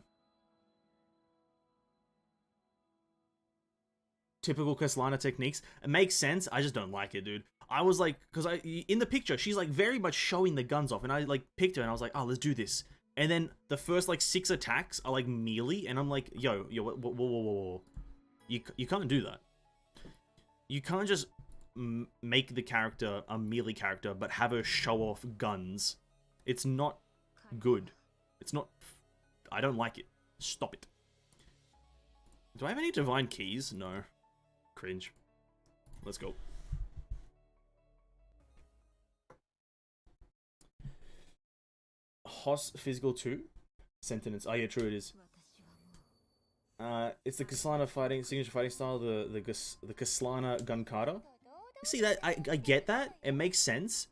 Typical Kaslana techniques. It makes sense. I just don't like it, dude. I was like, because in the picture, she's like very much showing the guns off, and I like picked her and I was like, oh, let's do this. And then the first like 6 attacks are like melee, and I'm like, yo, whoa. You can't do that. You can't just make the character a melee character, but have her show off guns. It's not good. It's not. I don't like it. Stop it. Do I have any divine keys? No. Cringe. Let's go. Hoss Physical 2? Sentence. Oh yeah, true it is. It's the Kaslana signature fighting style, the Kaslana gun kata. See that? I get that. It makes sense.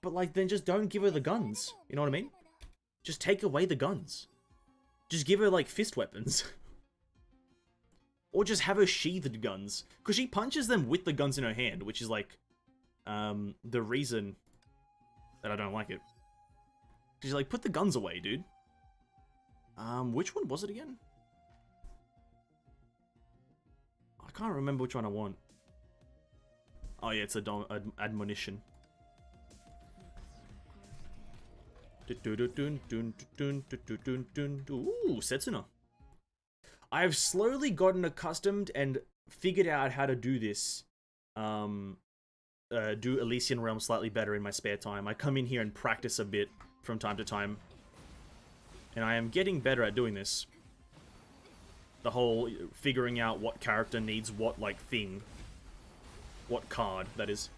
But like, then just don't give her the guns. You know what I mean? Just take away the guns. Just give her like fist weapons. Or just have her sheathed guns. Because she punches them with the guns in her hand, which is like, the reason that I don't like it. She's like, put the guns away, dude. Which one was it again? I can't remember which one I want. Oh yeah, it's admonition. Ooh, Setsuna. I've slowly gotten accustomed and figured out how to do this. Do Elysian Realm slightly better in my spare time. I come in here and practice a bit from time to time. And I am getting better at doing this. The whole figuring out what character needs what, like, thing. What card, that is.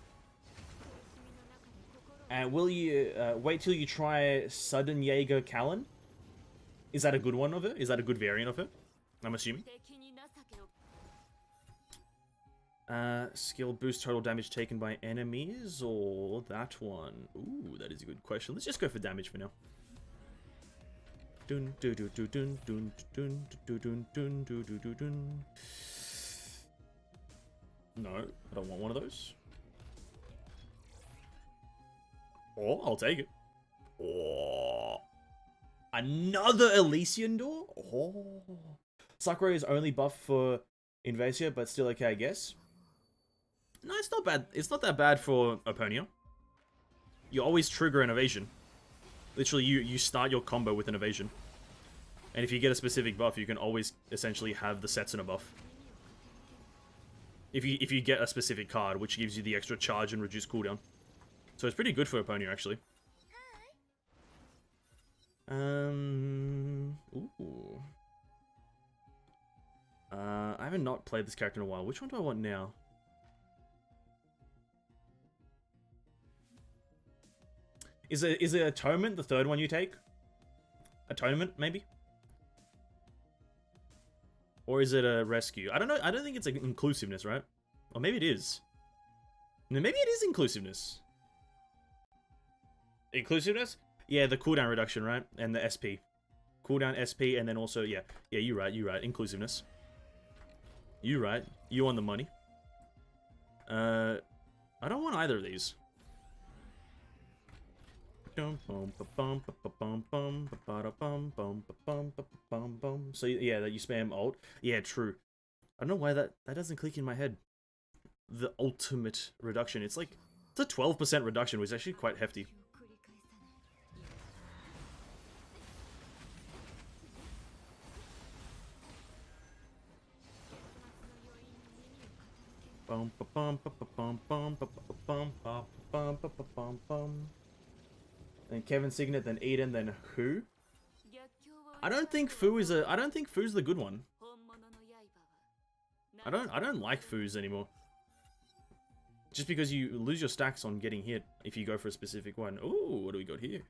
And will you wait till you try Sudden Jaeger Kallen? Is that a good one of her? Is that a good variant of her? I'm assuming. Skill boost total damage taken by enemies, or that one? Ooh, that is a good question. Let's just go for damage for now. No, I don't want one of those. Or I'll take it. Or Another Elysian door? Oh. Sakura is only buffed for Invasia, but still okay, I guess. No, it's not bad. It's not that bad for Oponia. You always trigger an evasion. Literally, you start your combo with an evasion. And if you get a specific buff, you can always essentially have the Setsuna buff. If you get a specific card, which gives you the extra charge and reduced cooldown. So it's pretty good for Oponia, actually. Ooh. I haven't not played this character in a while. Which one do I want now? Is it Atonement the third one you take? Atonement, maybe? Or is it a Rescue? I don't know. I don't think it's an Inclusiveness, right? Or maybe it is. No, maybe it is Inclusiveness. Inclusiveness? Yeah, the cooldown reduction, right? And the SP. Cooldown, SP, and then also, yeah. Yeah, you're right, Inclusiveness. You right. You on the money. I don't want either of these. So yeah, that you spam ult. Yeah, true. I don't know why that doesn't click in my head. The ultimate reduction. It's like it's a 12% reduction, which is actually quite hefty. Then Kevin Signet, then Eden, then who? I don't think Fu's the good one. I don't like Fu's anymore. Just because you lose your stacks on getting hit if you go for a specific one. Ooh, what do we got here?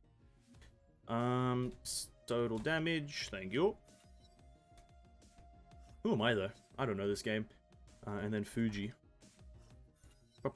Total damage, thank you. Who am I though? I don't know this game. And then Fuji. I'm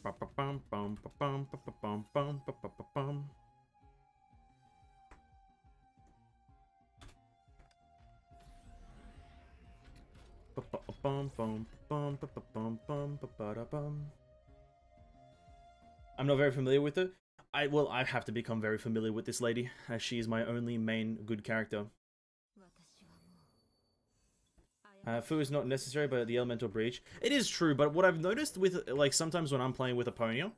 not very familiar with her. I have to become very familiar with this lady, as she is my only main good character. Fu is not necessary, but the Elemental Breach. It is true, but what I've noticed with, like, sometimes when I'm playing with Oponia,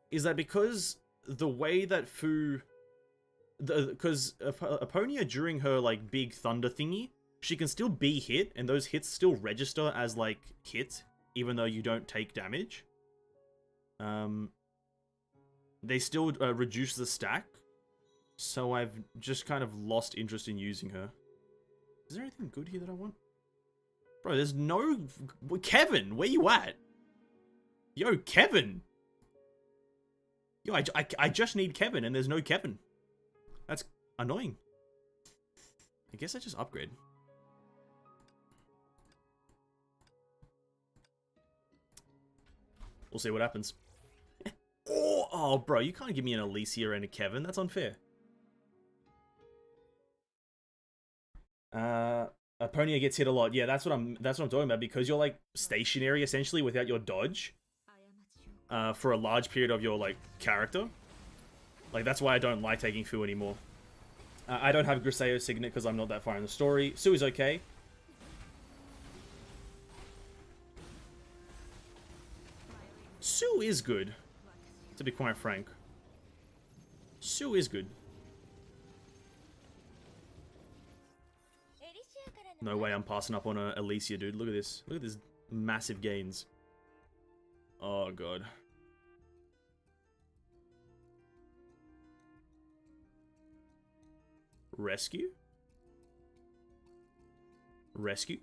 is that because the way that Fu... Because Oponia, during her, like, big thunder thingy, she can still be hit, and those hits still register as, like, hit, even though you don't take damage. They still reduce the stack, so I've just kind of lost interest in using her. Is there anything good here that I want? Bro, there's no... Kevin, where you at? Yo, Kevin! Yo, I just need Kevin, and there's no Kevin. That's annoying. I guess I just upgrade. We'll see what happens. Oh, bro, you can't give me an Alicia and a Kevin. That's unfair. Oponia gets hit a lot. Yeah, that's what I'm talking about, because you're like stationary essentially without your dodge. For a large period of your like character. Like that's why I don't like taking Fu anymore. I don't have Griseo Signet because I'm not that far in the story. Su is okay. Su is good, to be quite frank. Su is good. No way I'm passing up on a Alicia, dude. Look at this. Look at this massive gains. Oh, God. Rescue? Rescue?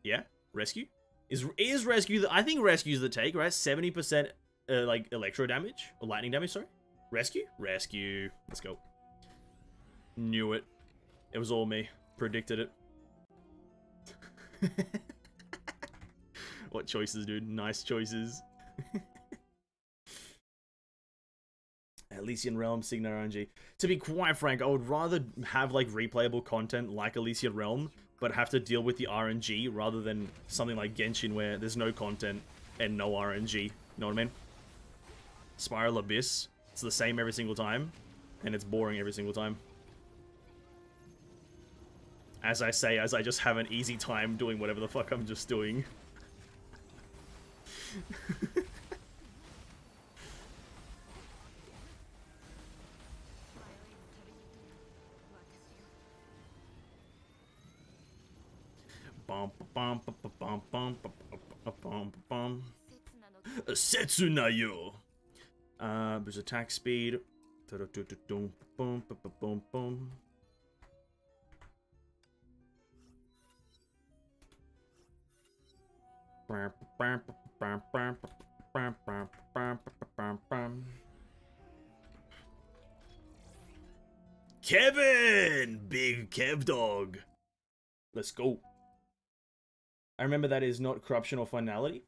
Yeah? Rescue? Is Rescue the... I think Rescue's the take, right? 70% like electro damage? Or lightning damage, sorry? Rescue? Rescue. Let's go. Knew it. It was all me. Predicted it. What choices, dude? Nice choices. Elysian Realm, Signa RNG. To be quite frank, I would rather have like replayable content like Elysian Realm, but have to deal with the RNG rather than something like Genshin where there's no content and no RNG. You know what I mean? Spiral Abyss. It's the same every single time. And it's boring every single time. As I say, as I just have an easy time doing whatever the fuck I'm just doing. Setsunayo. There's attack speed. Kevin! Big Kev dog. Let's go. I remember that is not corruption or finality.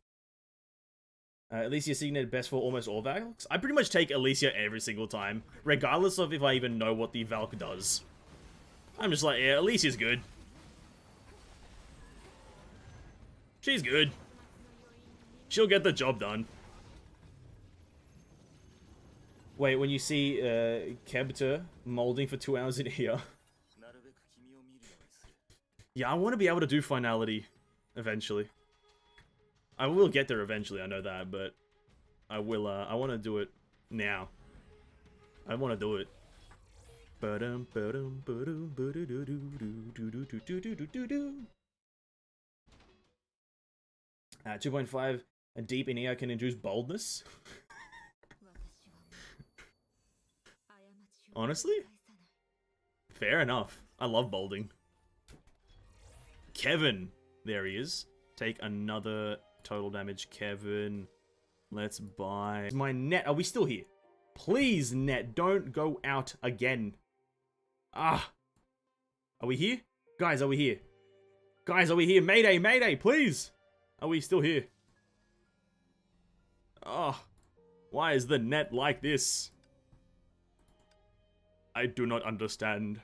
Alicia signated best for almost all Valks. I pretty much take Alicia every single time, regardless of if I even know what the Valk does. I'm just like, yeah, Alicia's good. She's good. She'll get the job done. Wait, when you see Kebter molding for 2 hours in here. Yeah, I want to be able to do finality eventually. I will get there eventually, I know that, but I will, I want to do it now. I want to do it. 2.5, a deep in EO can induce boldness. Honestly? Fair enough. I love bolding. Kevin. There he is. Take another total damage, Kevin. Let's buy... My net. Are we still here? Please, net. Don't go out again. Ah. Are we here? Guys, are we here? Guys, are we here? Mayday, mayday, please. Are we still here? Oh. Why is the net like this? I do not understand.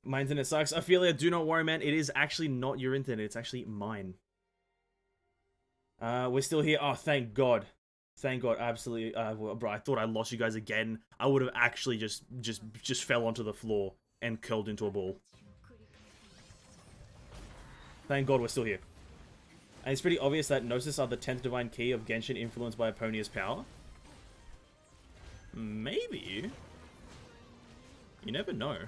My internet sucks. Ophelia, do not worry, man. It is actually not your internet. It's actually mine. We're still here. Oh, thank God. Thank God. Absolutely. Bro, I thought I lost you guys again. I would have actually just fell onto the floor and curled into a ball. Thank God we're still here. And it's pretty obvious that Gnosis are the 10th divine key of Genshin influenced by Eponia's power. Maybe. You never know.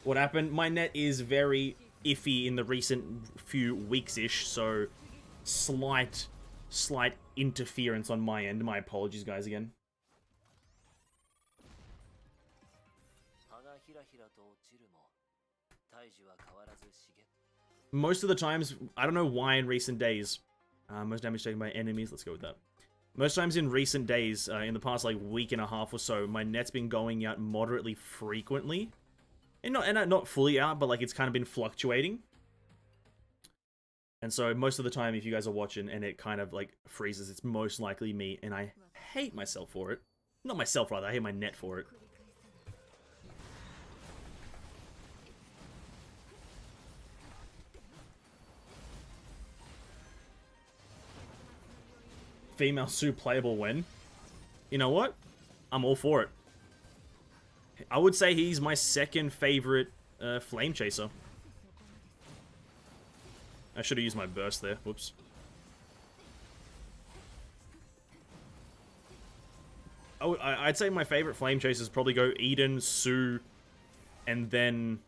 What happened? My net is very iffy in the recent few weeks-ish, so slight interference on my end. My apologies, guys, again. Most of the times, I don't know why in recent days, most damage taken by enemies, let's go with that. Most times in recent days, in the past like week and a half or so, my net's been going out moderately frequently. And not fully out, but like it's kind of been fluctuating. And so most of the time, if you guys are watching and it kind of like freezes, it's most likely me, and I hate myself for it. Not myself, rather, I hate my net for it. Female Sue playable when? You know what? I'm all for it. I would say he's my second favorite Flame Chaser. I should have used my burst there. Whoops. I'd say my favorite Flame Chasers probably go Eden, Sue, and then...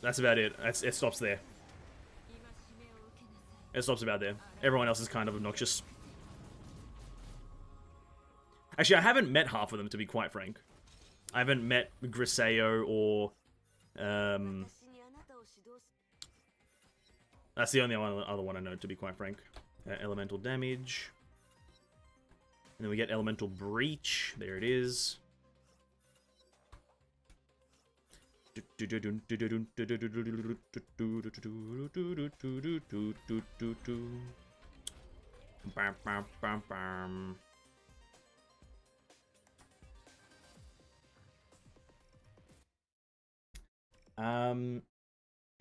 That's about it. It stops there. It stops about there. Everyone else is kind of obnoxious. Actually, I haven't met half of them, to be quite frank. I haven't met Griseo or... That's the only other one I know, to be quite frank. Elemental damage. And then we get Elemental Breach. There it is.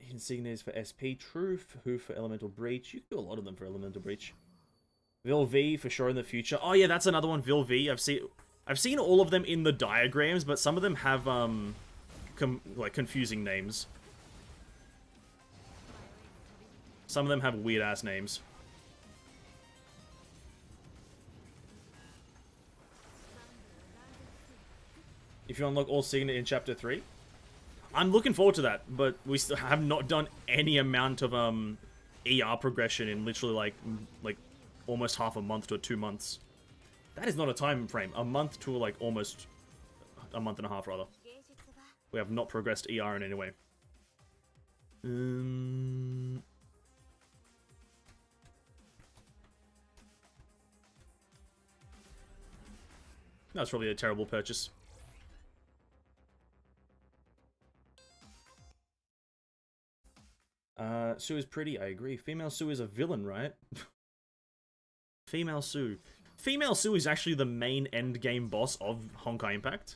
Insignias for SP. Truth. Who for Elemental Breach. You can do a lot of them for Elemental Breach. Vil V for sure in the future. Oh yeah, that's another one. Vil V. I've seen all of them in the diagrams, but some of them have like confusing names. Some of them have weird ass names. If you unlock all Signet in Chapter 3. I'm looking forward to that, but we still have not done any amount of ER progression in literally like almost half a month to 2 months. That is not a time frame. A month to like almost a month and a half rather. We have not progressed ER in any way. That's probably a terrible purchase. Sue is pretty, I agree. Female Sue is a villain, right? Female Sue. Female Sue is actually the main endgame boss of Honkai Impact.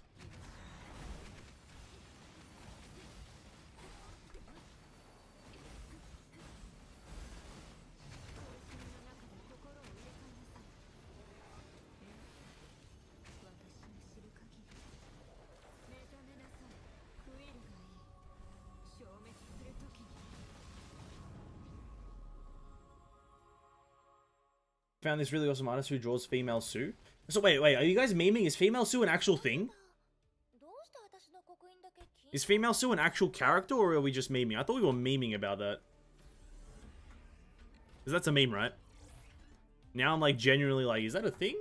Found this really awesome artist who draws Female Sue. So wait, are you guys memeing? Is Female Sue an actual thing? Is Female Sue an actual character, or are we just memeing? I thought we were memeing about that. Because that's a meme, right? Now I'm like genuinely like, is that a thing?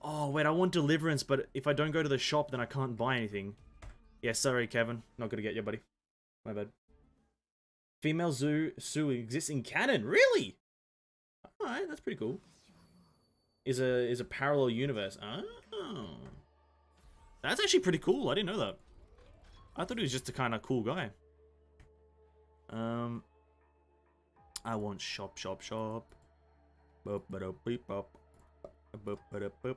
Oh wait, I want Deliverance, but if I don't go to the shop, then I can't buy anything. Yeah, sorry Kevin. Not gonna get you, buddy. My bad. Female Sue exists in canon? Really? Alright, that's pretty cool. Is a parallel universe. Oh. That's actually pretty cool. I didn't know that. I thought he was just a kind of cool guy. I want shop. Boop, ba-doop, beep, bop. Boop, ba-doop, boop.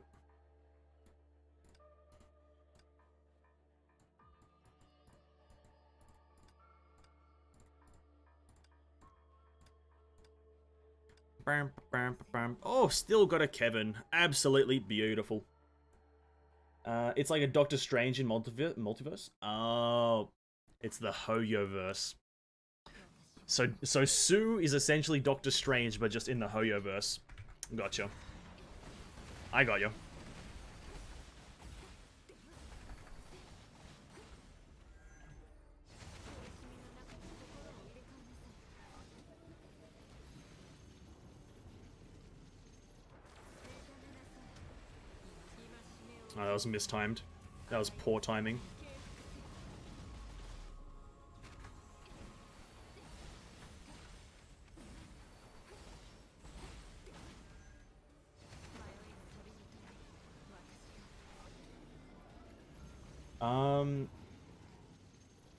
Oh, still got a Kevin. Absolutely beautiful. It's like a Doctor Strange in multiverse. Oh, it's the Hoyoverse. So Sue is essentially Doctor Strange, but just in the Hoyoverse. Gotcha. I got you. Oh, that was mistimed. That was poor timing.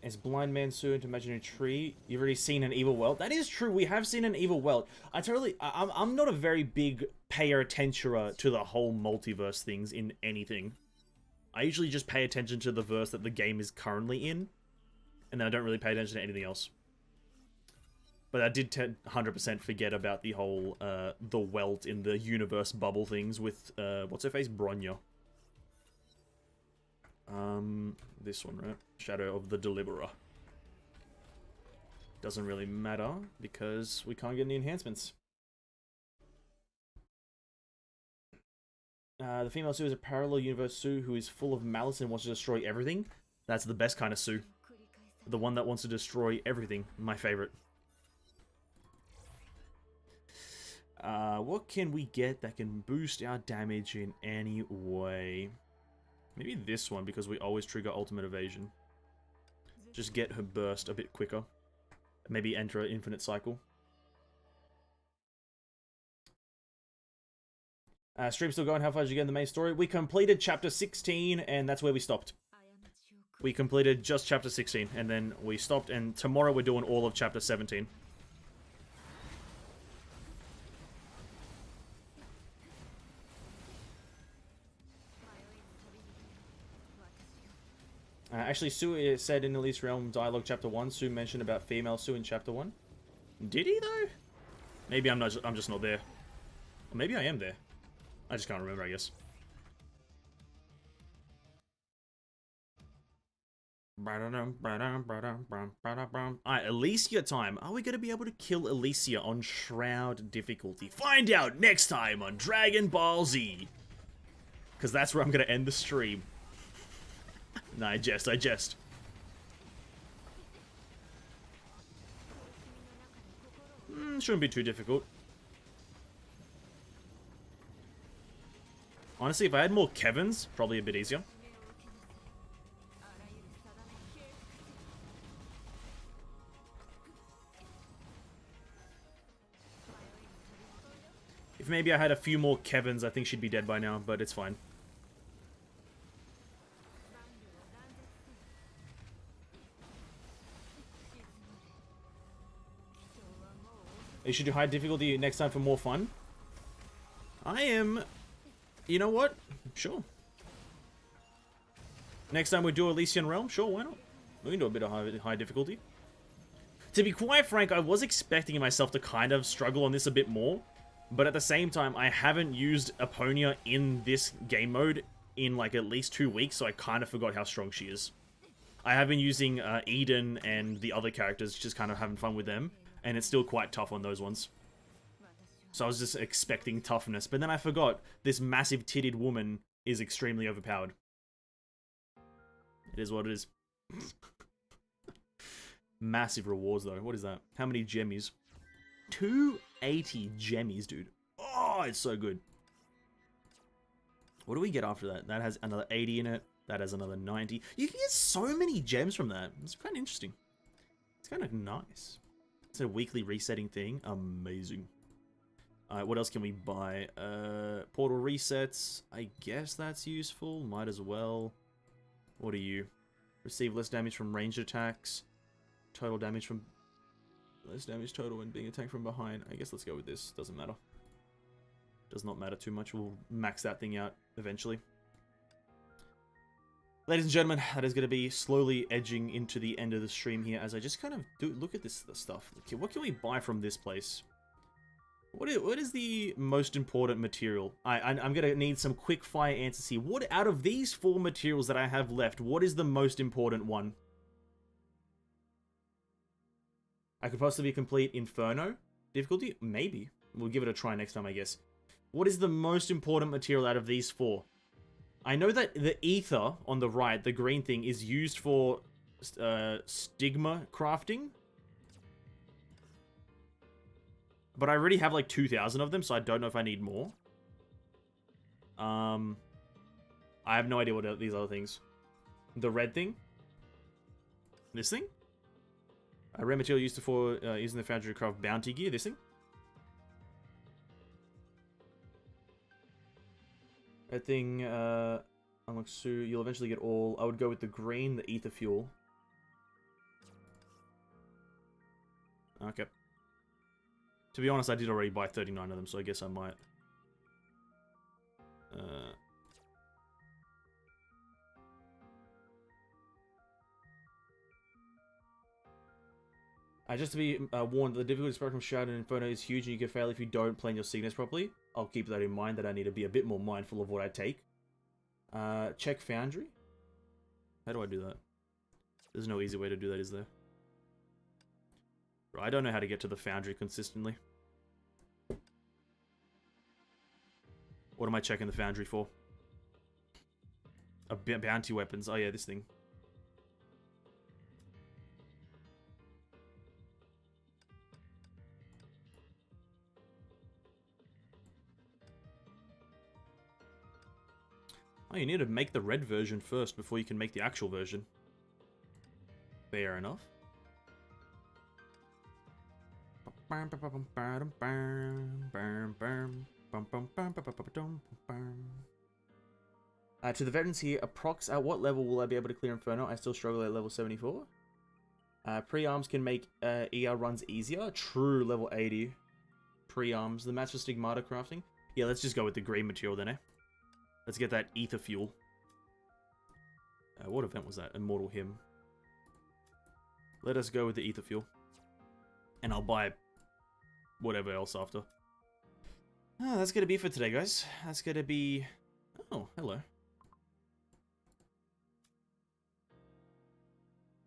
Is Blind Man Sue into Imaginary Tree? You've already seen an evil world? That is true, we have seen an evil world. I'm not a very big payer attention to the whole multiverse things in anything. I usually just pay attention to the verse that the game is currently in, and then I don't really pay attention to anything else. But I did 100% forget about the whole, the welt in the universe bubble things with, what's her face? Bronya. This one, right? Shadow of the Deliverer. Doesn't really matter, because we can't get any enhancements. The female Sue is a parallel universe Sue who is full of malice and wants to destroy everything. That's the best kind of Sue. The one that wants to destroy everything. My favorite. What can we get that can boost our damage in any way? Maybe this one, because we always trigger ultimate evasion. Just get her burst a bit quicker. Maybe enter an infinite cycle. Stream still going. How far did you get in the main story? We completed chapter 16, and that's where we stopped. We completed just chapter 16, and then we stopped, and tomorrow we're doing all of chapter 17. Actually, Sue said in Elise Realm Dialogue Chapter 1, Sue mentioned about female Sue in Chapter 1. Did he, though? Maybe I'm just not there. Or maybe I am there. I just can't remember, I guess. Alright, Alicia time. Are we going to be able to kill Alicia on Shroud difficulty? Find out next time on Dragon Ball Z. Because that's where I'm going to end the stream. Nah, I jest. Shouldn't be too difficult. Honestly, if I had more Kevins, probably a bit easier. If maybe I had a few more Kevins, I think she'd be dead by now, but it's fine. You should do high difficulty next time for more fun. I am... You know what? Sure. Next time we do Elysian Realm? Sure, why not? We can do a bit of high difficulty. To be quite frank, I was expecting myself to kind of struggle on this a bit more. But at the same time, I haven't used Aponia in this game mode in like at least 2 weeks, so I kind of forgot how strong she is. I have been using Eden and the other characters, just kind of having fun with them. And it's still quite tough on those ones. So I was just expecting toughness. But then I forgot this massive titted woman is extremely overpowered. It is what it is. Massive rewards though. What is that? How many gemmies? 280 gemmies, dude. Oh, it's so good. What do we get after that? That has another 80 in it. That has another 90. You can get so many gems from that. It's kind of interesting. It's kind of nice. It's a weekly resetting thing. Amazing. Alright, what else can we buy? Portal resets. I guess that's useful. Might as well. What are you? Receive less damage from ranged attacks. Total damage from... Less damage total when being attacked from behind. I guess let's go with this. Doesn't matter. Does not matter too much. We'll max that thing out eventually. Ladies and gentlemen, that is going to be slowly edging into the end of the stream here as I just kind of look at this stuff. Okay, what can we buy from this place? What is the most important material? I'm going to need some quick fire answers here. What out of these 4 materials that I have left, what is the most important one? I could possibly complete Inferno difficulty? Maybe. We'll give it a try next time, I guess. What is the most important material out of these 4? I know that the ether on the right, the green thing, is used for stigma crafting. But I already have like 2,000 of them, so I don't know if I need more. I have no idea what are these other things. The red thing? This thing? A rare material used for using the foundry to craft bounty gear. This thing? That thing, unlock Sue, you'll eventually get all. I would go with the green, the ether fuel. Okay. To be honest, I did already buy 39 of them, so I guess I might. Just to be warned, the difficulty spectrum from Shroud and Inferno is huge and you can fail if you don't plan your signets properly. I'll keep that in mind, that I need to be a bit more mindful of what I take. Check Foundry? How do I do that? There's no easy way to do that, is there? I don't know how to get to the Foundry consistently. What am I checking the Foundry for? Bounty weapons. Oh yeah, this thing. Oh, you need to make the red version first before you can make the actual version. Fair enough. To the veterans here, approx at what level will I be able to clear Inferno? I still struggle at level 74. Pre-arms can make ER runs easier. True, level 80. Pre-arms. The match for Stigmata crafting. Yeah, let's just go with the green material then, eh? Let's get that ether fuel. What event was that? Immortal Hymn. Let us go with the Ether Fuel. And I'll buy whatever else after. That's going to be it for today, guys. That's going to be... Oh, hello.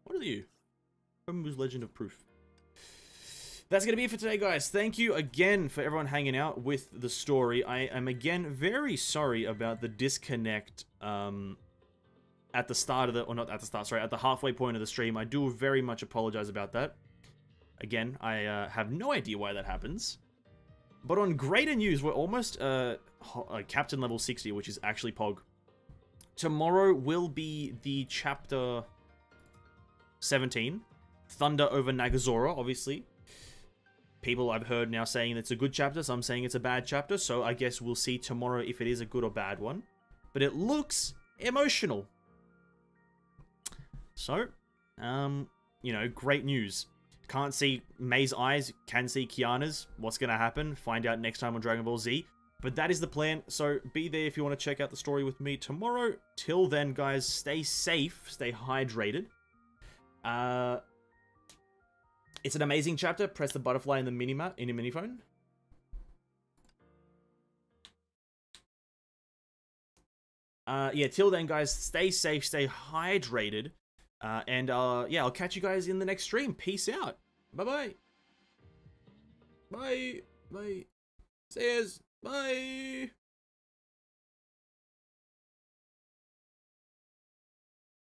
What are you? Homu's Legend of Proof. That's going to be it for today, guys. Thank you again for everyone hanging out with the story. I am, again, very sorry about the disconnect at the start of the... Or not at the start, sorry. At the halfway point of the stream. I do very much apologize about that. Again, I have no idea why that happens. But on greater news, we're almost Captain level 60, which is actually Pog. Tomorrow will be the chapter 17. Thunder over Nagazora, obviously. People I've heard now saying it's a good chapter, some saying it's a bad chapter, so I guess we'll see tomorrow if it is a good or bad one. But it looks emotional. So, you know, great news. Can't see May's eyes, can see Kiana's. What's going to happen? Find out next time on Dragon Ball Z. But that is the plan, so be there if you want to check out the story with me tomorrow. Till then, guys, stay safe, stay hydrated. It's an amazing chapter. Press the butterfly in the minimap in your miniphone. Yeah, till then, guys, stay safe, stay hydrated. And yeah, I'll catch you guys in the next stream. Peace out. Bye-bye. Bye. Bye. See yous. Bye.